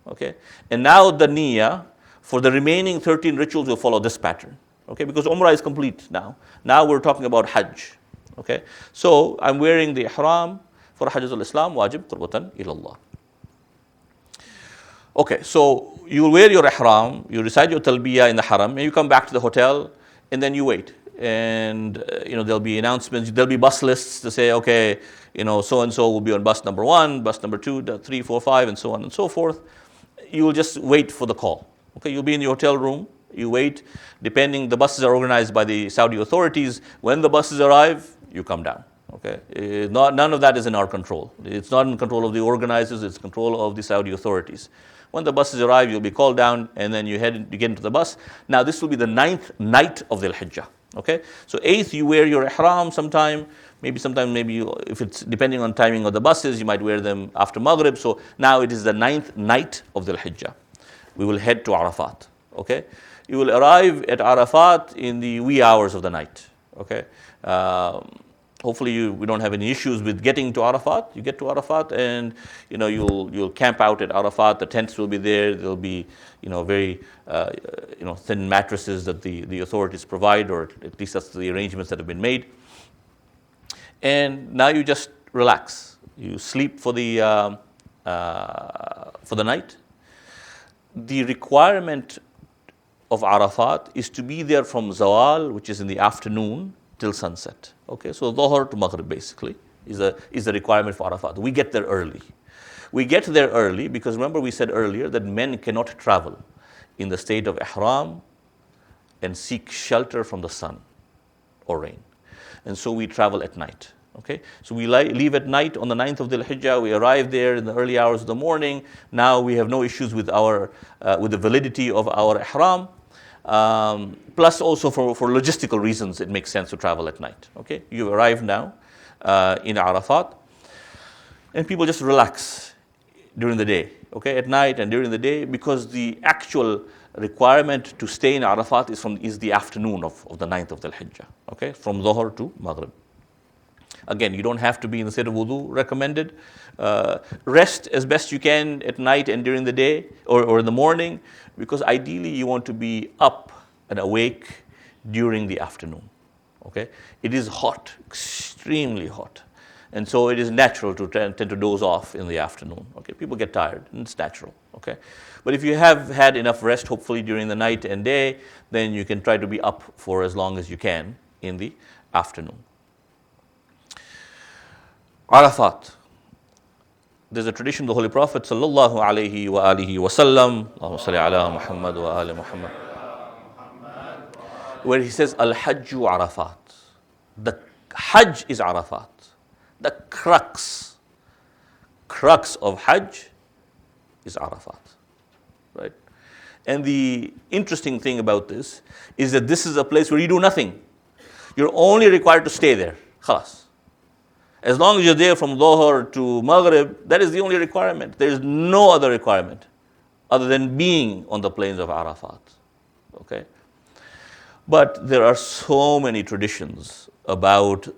okay? And now the niyyah for the remaining 13 rituals will follow this pattern, okay? Because Umrah is complete now. Now we're talking about Hajj, okay? So I'm wearing the Ihram for Hajjatul Islam, wajib qurbatan ilallah. Okay, so you will wear your Ihram, you recite your talbiyah in the Haram, and you come back to the hotel, and then you wait. And, there'll be announcements, there'll be bus lists to say, okay, so-and-so will be on bus number 1, bus number 2, 3, 4, 5, and so on and so forth. You will just wait for the call. Okay, you'll be in your hotel room, you wait. Depending, the buses are organized by the Saudi authorities. When the buses arrive, you come down. Okay, none of that is in our control. It's not in control of the organizers, it's control of the Saudi authorities. When the buses arrive, you'll be called down, and then you get into the bus. Now, this will be the 9th night of Dhul Hijjah. Okay, so 8th, you wear your Ihram sometime. Maybe you, if it's depending on timing of the buses, you might wear them after Maghrib. So now it is the 9th night of Dhul Hijjah. We will head to Arafat. Okay, you will arrive at Arafat in the wee hours of the night. Okay. Hopefully we don't have any issues with getting to Arafat. You get to Arafat, and you'll camp out at Arafat. The tents will be there. There'll be very thin mattresses that the authorities provide, or at least that's the arrangements that have been made. And now you just relax. You sleep for the night. The requirement of Arafat is to be there from Zawal, which is in the afternoon, till sunset. Okay, so Dhuhr to Maghrib basically is the requirement for Arafat. We get there early. We get there early because remember we said earlier that men cannot travel in the state of Ihram and seek shelter from the sun or rain. And so we travel at night. Okay, so we leave at night on the 9th of Dhul Hijjah. We arrive there in the early hours of the morning. Now we have no issues with the validity of our Ihram. Plus also for logistical reasons, it makes sense to travel at night. Okay, you arrive now in Arafat, and people just relax during the day. Okay, at night and during the day, because the actual requirement to stay in Arafat is the afternoon of the 9th of Dhul Hijjah. Okay, from Dhuhr to Maghrib. Again, you don't have to be in the state of wudu, recommended. Rest as best you can at night and during the day or in the morning, because ideally you want to be up and awake during the afternoon. Okay? It is hot, extremely hot. And so it is natural to tend to doze off in the afternoon. Okay? People get tired, and it's natural. Okay? But if you have had enough rest, hopefully during the night and day, then you can try to be up for as long as you can in the afternoon. Arafat. There's a tradition of the Holy Prophet sallallahu alaihi wa alihi wa sallam, Allahumma salli ala Muhammad wa ali Muhammad, where he says, Al-Hajju Arafat. The Hajj is Arafat. The crux of Hajj is Arafat. Right? And the interesting thing about this is that this is a place where you do nothing. You're only required to stay there. Khalas. As long as you're there from Dhuhr to Maghrib, that is the only requirement. There is no other requirement other than being on the plains of Arafat. Okay? But there are so many traditions about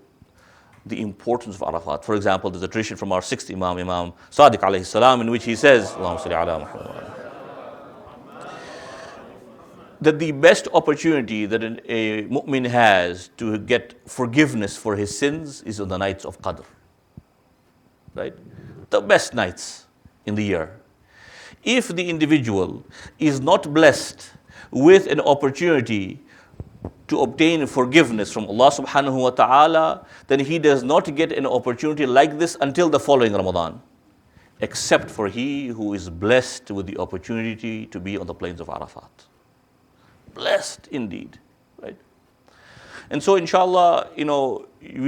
the importance of Arafat. For example, there's a tradition from our sixth Imam, Imam Sadiq alayhi salam, in which he says, Allahumma salli ala Muhammad, that the best opportunity that a mu'min has to get forgiveness for his sins is on the nights of Qadr. Right? The best nights in the year. If the individual is not blessed with an opportunity to obtain forgiveness from Allah subhanahu wa ta'ala, then he does not get an opportunity like this until the following Ramadan, except for he who is blessed with the opportunity to be on the plains of Arafat. Blessed indeed, right? And so inshallah, we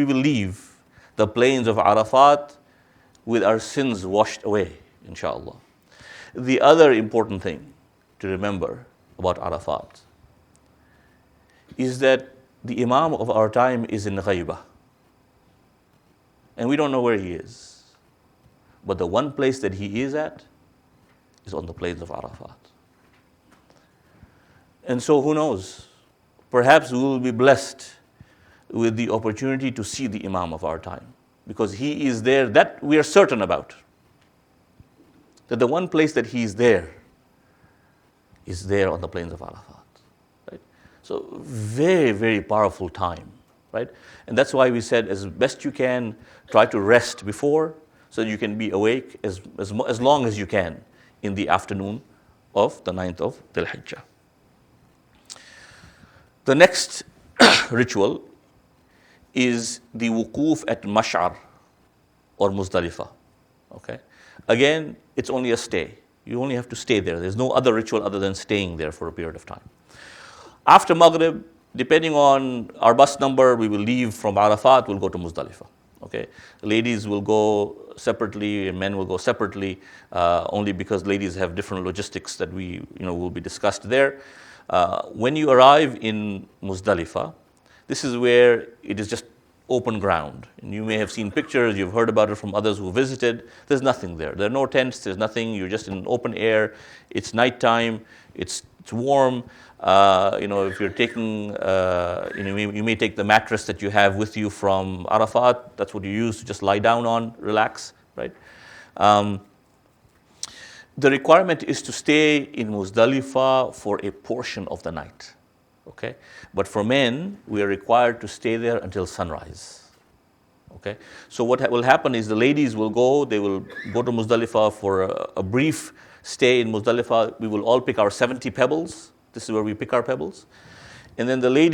will leave the plains of Arafat with our sins washed away, inshallah. The other important thing to remember about Arafat is that the Imam of our time is in Ghaibah. And we don't know where he is. But the one place that he is at is on the plains of Arafat. And so who knows? Perhaps we will be blessed with the opportunity to see the Imam of our time, because he is there. That we are certain about. That the one place that he is there on the plains of Arafat. Right? So very, very powerful time. Right? And that's why we said, as best you can, try to rest before, so that you can be awake as long as you can in the afternoon of the 9th of Dhul Hijjah. The next ritual is the wuquf at Mash'ar or Muzdalifah. Okay? Again, it's only a stay. You only have to stay there. There's no other ritual other than staying there for a period of time. After Maghrib, depending on our bus number, we will leave from Arafat, we'll go to Muzdalifah. Okay? Ladies will go separately and men will go separately, only because ladies have different logistics that will be discussed there. When you arrive in Muzdalifah, this is where it is just open ground. And you may have seen pictures, you've heard about it from others who visited. There's nothing there. There are no tents, there's nothing. You're just in open air. It's nighttime, it's warm. If you're taking, you may take the mattress that you have with you from Arafat. That's what you use to just lie down on, relax, right? The requirement is to stay in Muzdalifah for a portion of the night, okay? But for men, we are required to stay there until sunrise, okay? So what will happen is the ladies will go, they will go to Muzdalifah for a brief stay in Muzdalifah. We will all pick our 70 pebbles. This is where we pick our pebbles. And then the ladies